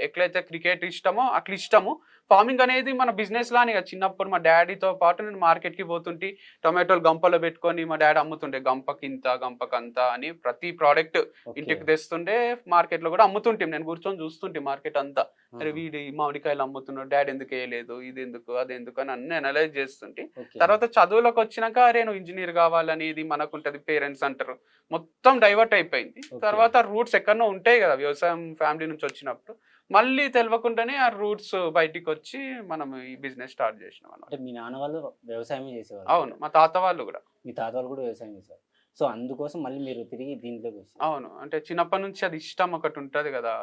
ఎట్లయితే క్రికెట్ ఇష్టమో అట్లా ఇష్టము. ఫార్మింగ్ అనేది మన బిజినెస్ లానే కదా. చిన్నప్పుడు మా డాడీతో పాటు నేను మార్కెట్కి పోతుంటే టొమాటోలు గంపలో పెట్టుకొని మా డాడీ అమ్ముతుండే, గంపకింత గంపకంత అని ప్రతి ప్రోడక్ట్ ఇంటికి తెస్తుండే, మార్కెట్లో కూడా అమ్ముతుంటే నేను కూర్చొని చూస్తుంటే మార్కెట్ అంతా. అరే వీడి మామిడికాయలు అమ్ముతున్నాడు, డాడీ ఎందుకు వేయలేదు, ఇది ఎందుకు అది ఎందుకు అని అన్ని అనలైజ్ చేస్తుంటే, తర్వాత చదువులోకి వచ్చినాక అరే నువ్వు ఇంజనీర్ కావాలని ఇది మనకుంటది, పేరెంట్స్ అంటారు, మొత్తం డైవర్ట్ అయిపోయింది. తర్వాత రూట్స్ ఎక్కడో ఉంటాయి కదా వ్యవసాయం ఫ్యామిలీ నుంచి వచ్చినప్పుడు, మళ్ళీ తెలియకుండానే ఆ రూట్స్ బయటికి వచ్చి మనం ఈ బిజినెస్ స్టార్ట్ చేసినాం అన్నమాట. అంటే మీ నాన్న వాళ్ళు వ్యవసాయమే చేసేవారు? అవును, మా తాత వాళ్ళు కూడా. మీ తాత వాళ్ళు కూడా వ్యవసాయం చేశారు. సో అందుకోసం మళ్ళీ మీరు తిరిగి దీంట్లోకి వచ్చారు? అవును, అంటే చిన్నప్పటి నుంచి అది ఇష్టం ఒకటి ఉంటది కదా,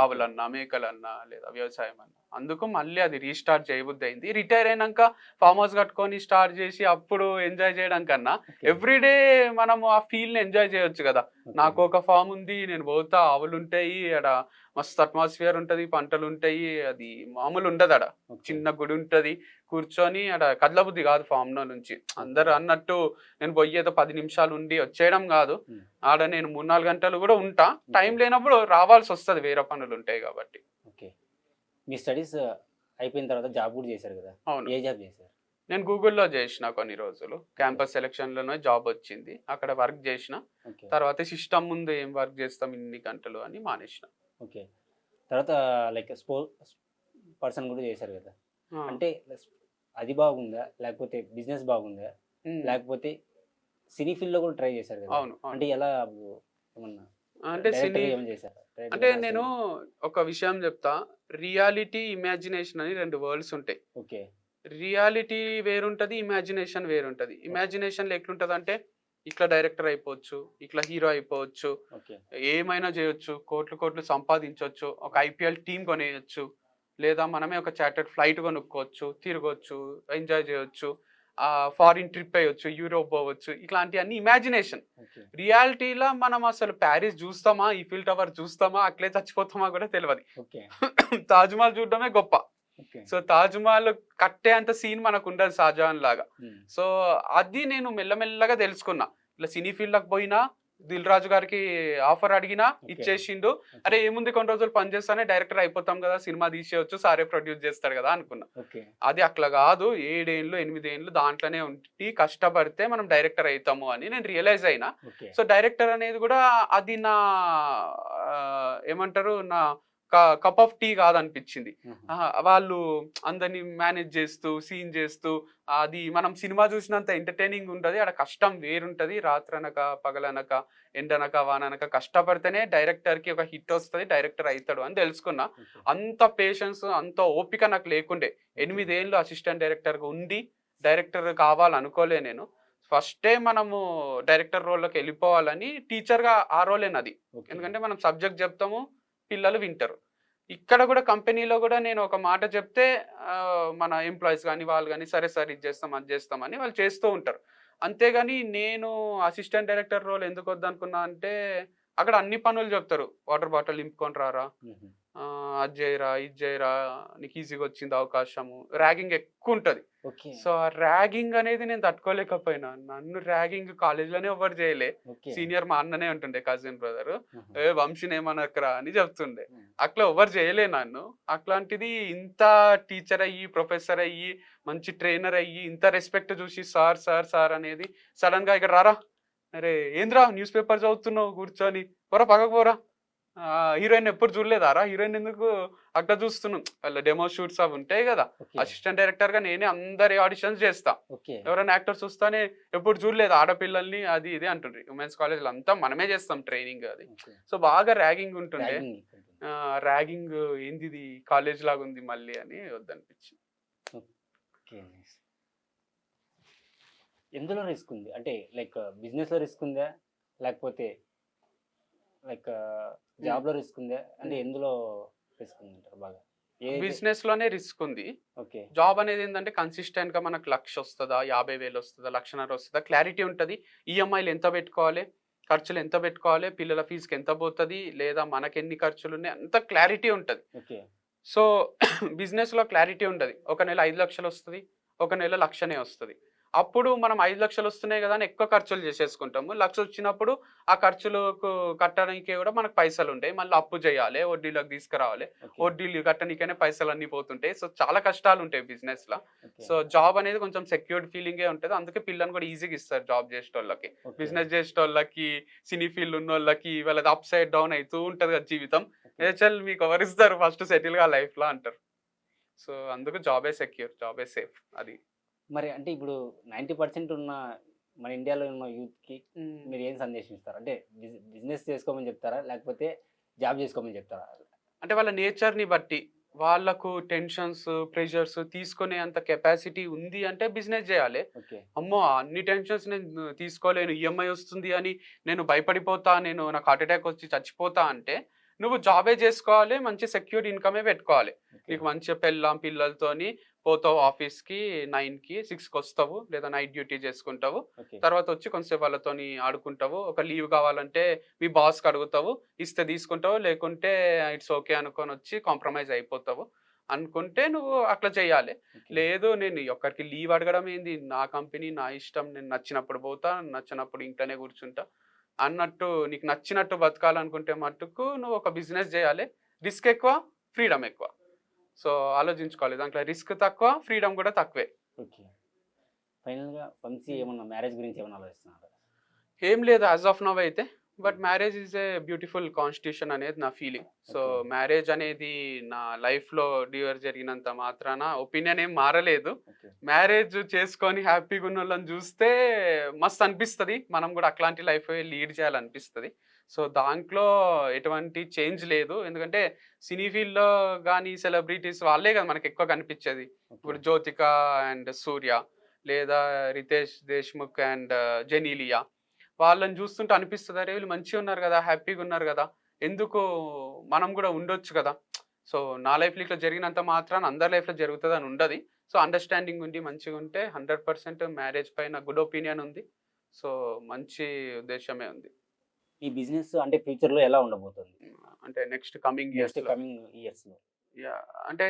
ఆవులన్నా మేకలన్నా లేదా వ్యవసాయం అన్నా. అందుకు మళ్ళీ అది రీస్టార్ట్ చేయబుద్ధి అయింది. రిటైర్ అయినాక ఫామ్ హౌస్ కట్టుకొని స్టార్ట్ చేసి అప్పుడు ఎంజాయ్ చేయడం కన్నా ఎవ్రీడే మనం ఆ ఫీల్ ని ఎంజాయ్ చేయొచ్చు కదా. నాకు ఒక ఫామ్ ఉంది, నేను పోతా, ఆవులు ఉంటాయి అక్కడ, మస్తు అట్మాస్ఫియర్ ఉంటది, పంటలు ఉంటాయి, అది మామూలు ఉండదు అడ. చిన్న గుడి ఉంటది, కూర్చొని అక్కడ కదలబుద్ధి కాదు ఫామ్ లో నుంచి. అందరు అన్నట్టు నేను పోయేదో 10 నిమిషాలు ఉండి వచ్చేయడం కాదు, ఆడ నేను 3-4 గంటలు కూడా ఉంటా. టైం లేనప్పుడు రావాల్సి వస్తుంది, వేరే పనులు ఉంటాయి కాబట్టి. ఓకే, మీ స్టడీస్ అయిపోయిన తర్వాత జాబ్ కూడా చేశారు కదా? అవును, ఏ జాబ్ చేశారు? నేను గూగుల్లో చేసిన కొన్ని రోజులు, క్యాంపస్ సెలక్షన్లోనే జాబ్ వచ్చింది, అక్కడ వర్క్ చేసిన. తర్వాత సిస్టమ్ ముందు ఏం వర్క్ చేస్తాం ఇన్ని గంటలు అని మానేసిన. ఓకే, తర్వాత లైక్ పర్సన్ కూడా చేశారు కదా, అంటే అది బాగుందా, లేకపోతే బిజినెస్ బాగుందా, లేకపోతే సినీ ఫీల్డ్ లో కూడా ట్రై చేశారు కదా? అవును, అంటే ఎలా ఏమన్నా అంటే సినీ చేశారు? అంటే నేను ఒక విషయం చెప్తా, రియాలిటీ ఇమాజినేషన్ అని 2 వరల్డ్స్ ఉంటాయి. ఓకే, రియాలిటీ వేరుంటది, ఇమాజినేషన్ వేరుంటది. ఇమాజినేషన్ ఎట్లుంటది అంటే ఇట్లా డైరెక్టర్ అయిపోవచ్చు, ఇట్లా హీరో అయిపోవచ్చు, ఏమైనా చేయొచ్చు, కోట్లు సంపాదించవచ్చు, ఒక IPL టీం కొనేయచ్చు, లేదా మనమే ఒక చార్టర్డ్ ఫ్లైట్ కొనుక్కోవచ్చు, తిరగొచ్చు, ఎంజాయ్ చేయొచ్చు, ఫారిన్ ట్రిప్ అయ్యొచ్చు, యూరోప్ పోవచ్చు, ఇట్లాంటివన్నీ ఇమాజినేషన్. రియాలిటీలో మనం అసలు ప్యారిస్ చూస్తామా, ఈఫిల్ టవర్ చూస్తామా, అట్లే చచ్చిపోతామా కూడా తెలియదు. తాజ్మహల్ చూడడమే గొప్ప. సో తాజ్మహల్ కట్టే అంత సీన్ మనకు ఉండదు షాజహాన్ లాగా. సో అది నేను మెల్లమెల్లగా తెలుసుకున్నా. ఇట్లా సినీ ఫీల్డ్ లకు పోయినా, దిల్ రాజు గారికి ఆఫర్ అడిగినా ఇచ్చేసిండు. అరే ఏముంది, కొన్ని రోజులు పని చేస్తానే డైరెక్టర్ అయిపోతాం కదా, సినిమా తీసేయచ్చు, సారే ప్రొడ్యూస్ చేస్తాడు కదా అనుకున్నా. అది అట్లా కాదు, 7 ఏళ్ళు 8 ఏళ్ళు దాంట్లోనే ఉండి కష్టపడితే మనం డైరెక్టర్ అవుతాము అని నేను రియలైజ్ అయినా. సో డైరెక్టర్ అనేది కూడా అది నా ఏమంటారు, నా కప్ ఆఫ్ టీ కాదనిపించింది. వాళ్ళు అందరినీ మేనేజ్ చేస్తూ, సీన్ చేస్తూ, అది మనం సినిమా చూసినంత ఎంటర్టైనింగ్ ఉంటుంది, అక్కడ కష్టం వేరుంటది. రాత్రనక పగలనక ఎండనక వాననక కష్టపడితేనే డైరెక్టర్కి ఒక హిట్ వస్తుంది, డైరెక్టర్ అవుతాడు అని తెలుసుకున్నా. అంత పేషెన్స్, అంత ఓపిక నాకు లేకుండే. 8 ఏళ్ళు అసిస్టెంట్ డైరెక్టర్గా ఉండి డైరెక్టర్ కావాలనుకోలే నేను. ఫస్టే మనము డైరెక్టర్ రోల్లోకి వెళ్ళిపోవాలని టీచర్గా ఆ రోలేనది. ఎందుకంటే మనం సబ్జెక్ట్ చెప్తాము, పిల్లలు వింటారు. ఇక్కడ కూడా కంపెనీలో కూడా నేను ఒక మాట చెప్తే మన ఎంప్లాయీస్ కానీ వాళ్ళు కానీ సరే సార్ ఇది చేస్తాం అది చేస్తామని వాళ్ళు చేస్తూ ఉంటారు. అంతేగాని నేను అసిస్టెంట్ డైరెక్టర్ రోల్ ఎందుకు వద్దనుకున్నా అంటే అక్కడ అన్ని పనులు చెప్తారు. వాటర్ బాటిల్ నింపుకొని రారా, అది చేయరా, ఇది చేయరా, నీకు ఈజీగా వచ్చింది అవకాశము, ర్యాగింగ్ ఎక్కువ ఉంటుంది. సో ఆ ర్యాగింగ్ అనేది నేను తట్టుకోలేకపోయినా. నన్ను ర్యాగింగ్ కాలేజీలోనే ఎవరు చేయలే. సీనియర్ మా అన్ననే ఉంటుండే, కజిన్ బ్రదర్, వంశీని ఏమనక్కరా అని చెప్తుండే. అట్లా ఎవరు చేయలే నన్ను. అట్లాంటిది ఇంత టీచర్ అయ్యి, ప్రొఫెసర్ అయ్యి, మంచి ట్రైనర్ అయ్యి, ఇంత రెస్పెక్ట్ చూసి సార్ సార్ సార్ అనేది సడన్ గా ఇక్కడ రారా, అరే ఏంద్రా న్యూస్ పేపర్ చదువుతున్నావు కూర్చొని, పోరా పక్కకు పోరా, హీరోయిన్ ఎప్పుడు చూడలేదారా, హీరోయిన్ ఎందుకు అట్లా చూస్తున్నాం, వాళ్ళ డెమో షూట్స్ అవి ఉంటాయి కదా. అసిస్టెంట్ డైరెక్టర్ గా నేనే అందరి ఆడిషన్స్ చేస్తా. ఎవరైనా యాక్టర్స్ చూస్తానే ఎప్పుడు చూడలేదు ఆడపిల్లల్ని, అది ఇది అంటుండ్రి. ఉమెన్స్ కాలేజ్ అంతా మనమే చేస్తాం ట్రైనింగ్ అది. సో బాగా ర్యాగింగ్ ఉంటుండే. ర్యాగింగ్ ఏంది కాలేజ్ లాగా ఉంది మళ్ళీ అని వద్దనిపించింది. ఎందులో రిస్క్ ఉంది అంటే లైక్ బిజినెస్ లో రిస్క్ ఉందా, లేకపోతే లైక్ జాబ్ లో రిస్క్ ఉందా, అంటే ఎందులో రిస్క్ ఉంది అంటారు బాగా? బిజినెస్ లోనే రిస్క్ ఉంది. జాబ్ అనేది ఏంటంటే కన్సిస్టెంట్ గా మనకు 1,00,000 వస్తుందా, 50,000 వస్తుందా, 1,50,000 వస్తుందా, క్లారిటీ ఉంటుంది. ఈఎంఐలు ఎంత పెట్టుకోవాలి, ఖర్చులు ఎంత పెట్టుకోవాలి, పిల్లల ఫీజుకి ఎంత పోతుంది, లేదా మనకి ఎన్ని ఖర్చులు ఉన్నాయి, అంత క్లారిటీ ఉంటుంది. సో బిజినెస్ లో క్లారిటీ ఉంటుంది. ఒక నెల 5 లక్షలు వస్తుంది, ఒక నెల 1,00,000 వస్తుంది. అప్పుడు మనం 5 లక్షలు వస్తున్నాయి కదా అని ఎక్కువ ఖర్చులు చేసేసుకుంటాము. 1,00,000 వచ్చినప్పుడు ఆ ఖర్చులకు కట్టడానికి కూడా మనకు పైసలు ఉంటాయి. మళ్ళీ అప్పు చేయాలి, వడ్డీలకు తీసుకురావాలి. ఓకే. వడ్డీలు కట్టనీకనే పైసలన్నీ పోతుంటాయి. సో చాలా కష్టాలు ఉంటాయి బిజినెస్‌ల. ఓకే. సో జాబ్ అనేది కొంచెం సెక్యూర్డ్ ఫీలింగే ఉంటది. అందుకే పిల్లని కూడా ఈజీగా ఇస్తారు జాబ్ చేసేటోళ్ళకి. ఓకే. బిజినెస్ చేసేటోళ్ళకి, సినీ ఫీల్డ్ ఉన్నోళ్ళకి వాళ్ళది అప్ సైడ్ డౌన్ అయితూ ఉంటది కదా జీవితం. ఏ చల్ మీకు ఎవరిస్తారు ఫస్ట్ సెటిల్‌గా లైఫ్‌లో అంటారు. సో అందుకు జాబే సెక్యూర్, జాబే సేఫ్ అది. మరి అంటే ఇప్పుడు 90% ఉన్న మన ఇండియాలో ఉన్న యూత్‌కి హ్మ్. మీరు ఏం సందేశం ఇస్తారు? అంటే బిజినెస్ చేసుకోమని చెప్తారా? లేకపోతే జాబ్ చేసుకోమని చెప్తారా? అంటే వాళ్ళ నేచర్‌ని బట్టి వాళ్ళకు టెన్షన్స్, ప్రెషర్స్ తీసుకునే అంత కెపాసిటీ ఉంది అంటే బిజినెస్ జేయాలి. ఓకే. అమ్మో! అన్ని టెన్షన్స్ నేను తీసుకోలేను. ఈఎంఐ వస్తుంది అని నేను భయపడిపోతా, నాకు హార్ట్ అటాక్ వచ్చి చచ్చిపోతా అంటే, నువ్వు జాబే జేసుకోవాలి. మంచి సెక్యూర్డ్ ఇన్‌కమే పెట్టుకోవాలి. ఓకే. నీకు మంచిగా పెళ్ళాం, పిల్లలతోని పోతావు ఆఫీస్‌కి 9కి, 6కి వస్తావు. లేదా నైట్ డ్యూటీ చేసుకుంటావు. ఓకే. తర్వాత వచ్చి కొంసేపు వాళ్ళతోని ఆడుకుంటావు. ఒక లీవ్ కావాలంటే మీ బాస్‌కి అడుగుతావు. ఇస్తే తీసుకుంటావు. లేకుంటే ఇట్స్ ఓకే అనుకోనొచ్చి కాంప్రమైజ్ అయిపోతావు. అనుకుంటే నువ్వు అట్లా చేయాలి. ఓకే. లేదు నేను ఒక్కరికి లీవ్ అడగడం ఏంది? నా కంపెనీ, నా ఇష్టం. నేను నచ్చినప్పుడు పోతా, నచ్చనప్పుడు ఇంట్లోనే కూర్చుంటా. అన్నట్టు నీకు నచ్చినట్టు బతకాలనుకుంటే మట్టుకు నువ్వు ఒక బిజినెస్ జేయాలి. రిస్క్ ఎక్కువ, ఫ్రీడమ్ ఎక్కువ. సో, ఆలోచించుకోవాలి. దాంట్లో రిస్క్ తక్కువ, ఫ్రీడమ్ గూడా తక్కువే. ఓకే. ఫైనల్‌గా వంశీ ఏమన్నా మ్యారేజ్ గురించి ఏమన్నా ఆలోచిస్తున్నారా? ఏం లేదు యాస్ ఆఫ్ నౌ అయితే. But marriage is a beautiful constitution అనేది నా ఫీలింగ్. So, okay. మ్యారేజ్ అనేది నా లైఫ్‌లో డ్యూయర్ జరిగినంత మాత్రాన ఒపీనియన్ ఏం మారలేదు. ఓకే. మ్యారేజ్ చేసుకొని హ్యాపీగా ఉన్నోళ్ళని చూస్తే మస్తు అనిపిస్తది. మనం గూడా అట్లాంటి లైఫే లీడ్ చేయాలనిపిస్తది. సో, దాంట్లో ఎటువంటి చేంజ్ లేదు. ఎందుకంటే సినీ ఫీల్డ్‌లో గానీ, సెలబ్రిటీస్ వాళ్ళే కదా మనకి ఎక్కువ కనిపిచ్చేది. ఓకే. ఇప్పుడు 'జ్యోతిక' అండ్ 'సూర్య' లేదా 'రితేష్ దేశ్‌ముఖ్' అండ్ 'జెనీలియా' వాళ్ళని చూస్తుంటే అనిపిస్తది. అరే! వీళ్ళు మంచిగున్నారు గదా! హ్యాపీగున్నారు గదా! ఎందుకు మనం గూడా ఉండొచ్చు కదా! సో, నా లైఫ్‌లో ఇట్లా జరిగినంత మాత్రాన అందరి లైఫ్‌లో జరుగుతదని ఉండది. సో, అండర్‌స్టాండింగ్ ఉండి మంచిగుంటే 100% మ్యారేజ్ పైన గుడ్ ఒపీనియన్ ఉంది. సో, మంచి ఉద్దేశ్యమే ఉంది. ఈ బిజినెస్ అంటే ఫ్యూచర్‌లో ఎలా ఉండబోతుంది? అంటే నెక్స్ట్ కమింగ్ నెక్స్ట్ ఇయర్స్‌లో. కమింగ్ ఇయర్స్‌లో? యాహ్! అంటే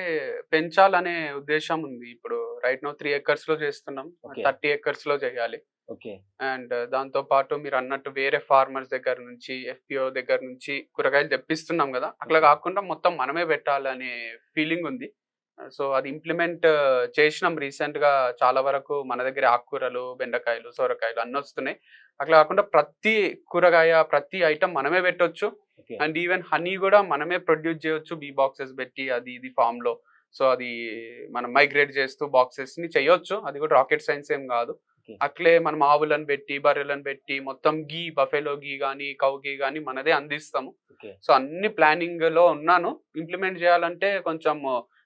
పెంచాలనే ఉద్దేశ్యం ఉంది. ఇప్పుడు రైట్ నౌ 3 ఎకర్స్‌లో చేస్తున్నాం. ఓకే. 30 ఎకర్స్‌లో చేయాలి. ఓకే. అండ్ దాంతో పాటు మీరన్నట్టు వేరే ఫార్మర్స్ దగ్గర నుంచి, ఎఫ్‌పిఓ దగ్గర నుంచి కూరగాయలు తెప్పిస్తున్నాం గదా! అట్లా ఓకే. గాకుండా మొత్తం మనమే పెట్టాలనే ఫీలింగ్ ఉంది. సో, అది ఇంప్లిమెంట్ చేసినాం రీసెంట్‌గా చాలా వరకు మన దగ్గర ఆకుకూరలు, బెండకాయలు, సొరకాయలు అన్నొస్తున్నాయి. అట్లా కాకుండా ప్రతి కూరగాయ, ప్రతి ఐటెమ్ మనమే పెట్టొచ్చు. ఓకే. అండ్ ఈవెన్ హనీ గూడా మనమే ప్రొడ్యూస్ చేయొచ్చు. బీ బాక్సెస్ పెట్టి అది ఇది ఫార్మ్‌లో. సో, అది మనం మైగ్రేట్ చేస్తూ బాక్సెస్‌ని చేయొచ్చు. అది కూడా రాకెట్ సైన్స్ ఏం గాదు. ఓకే. అట్లే మనం ఆవులను పెట్టి, బర్రెలను పెట్టి మొత్తం బఫెలో ఘీ గాని, కౌ ఘీ గాని మనదే అందిస్తాము. ఓకే. సో, అన్ని ప్లానింగ్‌లో ఉన్నాను. ఇంప్లిమెంట్ చేయాలంటే కొంచెం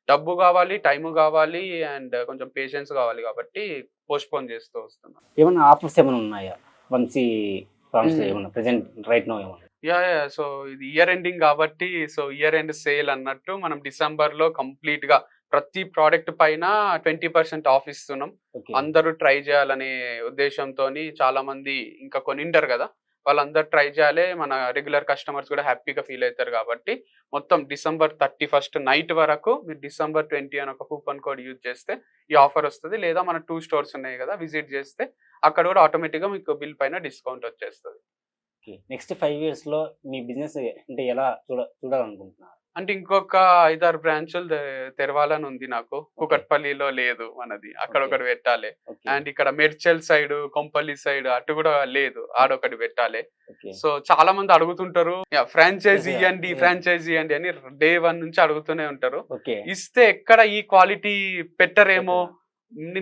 డబ్బు గావాలి, టైము గావాలి అండ్ కొంచెం పేషెన్స్ గావాలి కాబట్టి పోస్ట్‌పోన్ చేస్తూ వస్తున్నా. ఏమన్నా ఆఫర్స్ ఏమన్నా ఉన్నాయా? వంశీ ఫార్మ్స్‌లో హ్మ్. ఏమన్నా ప్రెజెంట్ రైట్ నౌ ఏమన్నా? యాహ్! సో, ఇది ఇయర్ ఎండింగ్ గాబట్టి, సో, ఇయర్ ఎండ్ సేల్ అన్నట్టు మనం డిసెంబర్‌లో కంప్లీట్‌గా ప్రతి ప్రొడక్ట్ పైన 20% ఆఫ్ ఇస్తున్నాం. ఓకే. అందరూ ట్రై జేయాలనే ఉద్దేశ్యంతోని చాలామంది ఇంకా కొనింటారు గదా! వాళ్ళందరూ ట్రై జేయాలి. మన రెగ్యులర్ కస్టమర్స్ గూడా హ్యాపీగా ఫీల్ అయితారు గాబట్టి, మొత్తం డిసెంబర్ 31 నైట్ వరకు మీరు డిసెంబర్ 20 అని ఒక కూపన్ కోడ్ యూజ్ చేస్తే ఈ ఆఫర్ వస్తది. లేదా మన 2 స్టోర్స్ ఉన్నాయి గదా! విజిట్ జేస్తే అక్కడ గూడా ఆటోమేటిక్‌గా మీకు బిల్ పైన డిస్కౌంట్ వచ్చేస్తది. ఓకే. నెక్స్ట్ 5 ఇయర్స్‌లో మీ బిజినెస్ అంటే ఎలా చూడాలనుకుంటున్నారు? అంటే ఇంకొక 5, 6 బ్రాంచులు తెరవాలని ఉంది నాకు. కూకట్పల్లిలో లేదు మనది. అక్కడ ఓకే. ఒకటి పెట్టాలి. ఓకే. అండ్ ఇక్కడ మేడ్చల్ సైడ్, కొంపల్లి సైడ్ అటు గూడా లేదు. ఆడొకటి పెట్టాలి. ఓకే. సో చాలా మంది అడుగుతుంటారు. ఫ్రాంచైజీ Yes, ఇయ్యండి, yeah. ఫ్రాంచైజీ ఇయ్యండి అని డే 1 నుంచి అడుగుతూనే ఉంటారు. ఓకే. ఇస్తే ఎక్కడ ఈ క్వాలిటీ పెట్టరేమో,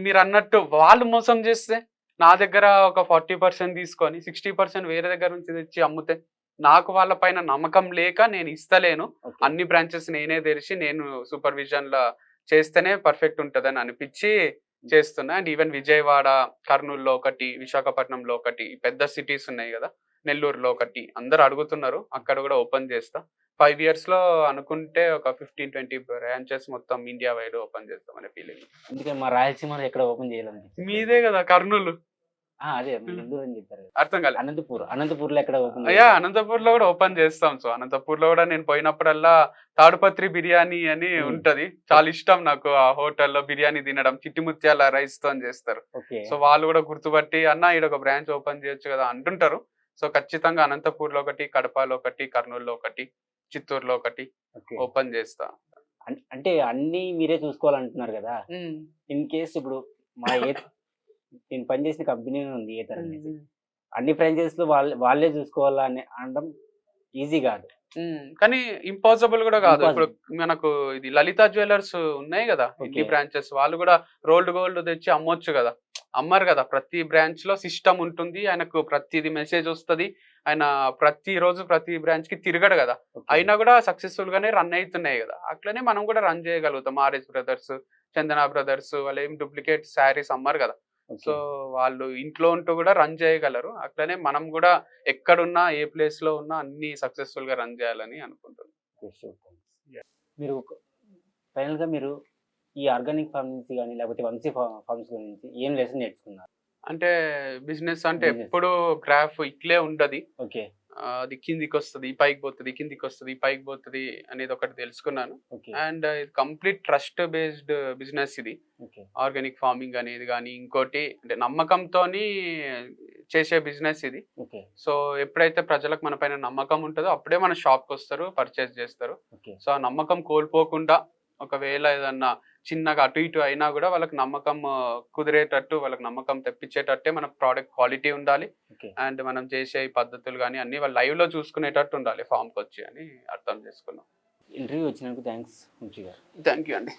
మీరన్నట్టు వాళ్ళు మోసం చేస్తే, నా దగ్గర ఒక 40% తీసుకొని 60% వేరే దగ్గర నుంచి తెచ్చి అమ్ముతే, నాకు వాళ్ళ పైన నమ్మకం లేక నేను ఇస్తలేను. ఓకే. అన్ని బ్రాంచెస్ నేనే తెరిచి నేను సూపర్విజన్‌లా చేస్తేనే పర్ఫెక్ట్ ఉంటదని అనిపిచ్చి చేస్తున్నా. అండ్ ఈవెన్ విజయవాడ, కర్నూల్‌లో ఒకటి, విశాఖపట్నంలో ఒకటి పెద్ద సిటీస్ ఉన్నాయి గదా! నెల్లూరులో ఒకటి అందరూ అడుగుతున్నారు. అక్కడ గూడా ఓపెన్ చేస్తా. 5 ఇయర్స్‌లో అనుకుంటే ఒక 15, 20 బ్రాంచెస్ మొత్తం ఇండియా వైడ్ ఓపెన్ చేద్దామనే ఫీలింగ్. అందుకే మా రాయలసీమలో ఎక్కడ ఓపెన్ చేయాలనిపించింది. మీదే గదా కర్నూలు. అదే ముందు అని చెప్పారు కదా. అర్థం కాలేదు. అనంతపూర్లో ఎక్కడ ఓపెన్ అయ్యా అనంతపూర్ లో కూడా ఓపెన్ చేస్తాం. సో అనంతపూర్ లో కూడా నేను పోయినప్పుడల్లా తాడుపత్రి బిర్యానీ అని ఉంటది. చాలా ఇష్టం నాకు ఆ హోటల్లో బిర్యానీ తినడం. చిట్టి ముత్యాల రైస్ తో చేస్తారు. ఓకే. సో వాళ్ళు కూడా గుర్తుపట్టి అన్న ఈడ ఒక బ్రాంచ్ ఓపెన్ చేయొచ్చు కదా అంటుంటారు. సో ఖచ్చితంగా అనంతపూర్ లో ఒకటి, కడపలో ఒకటి, కర్నూలులో ఒకటి, చిత్తూరులో ఒకటి ఓకే. ఓపెన్ చేస్తా. అంటే అన్ని మీరే చూసుకోవాలంటున్నారు కదా. ఇన్ కేస్ ఇప్పుడు మా నేను పనిచేసిన కంపెనీ ఉంది ఏతర్ అనేసి. అన్ని ఫ్రాంచైజీస్ లో వాళ్ళే చూసుకోవాలా అని అనడం ఈజీ కాదు. కానీ ఇంపాసిబుల్ కూడా కాదు. ఇప్పుడు Impossible. మనకు ఇది లలిత జ్యువెలర్స్ ఉన్నాయి కదా, ఇన్ని Okay. బ్రాంచెస్, వాళ్ళు కూడా రోల్డ్ గోల్డ్ తెచ్చి అమ్మొచ్చు కదా. అమ్మరు కదా. ప్రతి బ్రాంచ్ లో సిస్టమ్ ఉంటుంది. ఆయనకు ప్రతిది మెసేజ్ వస్తది. ఆయన ప్రతి రోజు ప్రతి బ్రాంచ్ కి తిరగడు కదా. Okay. అయినా కూడా సక్సెస్ఫుల్ గానే రన్ అవుతున్నాయి కదా. అట్లనే మనం కూడా రన్ చేయగలుగుతాం. ఆర్ఎస్ బ్రదర్స్, చందన బ్రదర్స్ వాళ్ళు ఏం డూప్లికేట్ శారీస్ అమ్మరు కదా. Okay. సో వాళ్ళు ఇంట్లో ఉంటూ కూడా రన్ చేయగలరు. అట్లనే మనం కూడా ఎక్కడున్నా ఏ ప్లేస్ లో ఉన్నా అన్ని సక్సెస్ఫుల్ గా రన్ చేయాలని అనుకుంటున్నాను. Okay, sure. మీరు ఫైనల్ గా మీరు ఈ ఆర్గానిక్ ఫార్మ్ నుంచి కానీ లేకపోతే వంశీ ఫార్మ్స్ గురించి ఏం లెసన్ నేర్చుకున్నారు? అంటే బిజినెస్ అంటే Business. ఎప్పుడు గ్రాఫ్ ఇట్లే ఉండదు. ఓకే. అది కిందికి వస్తుంది, పైకి పోతుంది, కిందికి వస్తుంది, పైకి పోతుంది అనేది ఒకటి తెలుసుకున్నాను. ఓకే. అండ్ ఇది కంప్లీట్ ట్రస్ట్ బేస్డ్ బిజినెస్ ఇది. ఓకే. ఆర్గానిక్ ఫార్మింగ్ అనేది కానీ ఇంకోటి అంటే నమ్మకంతోని చేసే బిజినెస్ ఇది. ఓకే. సో ఎప్పుడైతే ప్రజలకు మన పైన నమ్మకం ఉంటుందో అప్పుడే మన షాప్కి వస్తారు, పర్చేస్ చేస్తారు. ఓకే. సో ఆ నమ్మకం కోల్పోకుండా ఒకవేళ ఏదన్నా చిన్నగా అటు ఇటు అయినా కూడా వాళ్ళకి నమ్మకం కుదిరేటట్టు, వాళ్ళకి నమ్మకం తెప్పించేటట్టే మన ప్రోడక్ట్ క్వాలిటీ ఉండాలి. ఓకే. అండ్ మనం చేసే ఈ పద్ధతులు కానీ అన్ని వాళ్ళు లైవ్ లో చూసుకునేటట్టు ఉండాలి ఫామ్కి వచ్చి అని అర్థం చేసుకున్నాం. ఇంటర్వ్యూ వచ్చినందుకు థ్యాంక్స్ వంశీ గారు. థ్యాంక్ యూ అండి.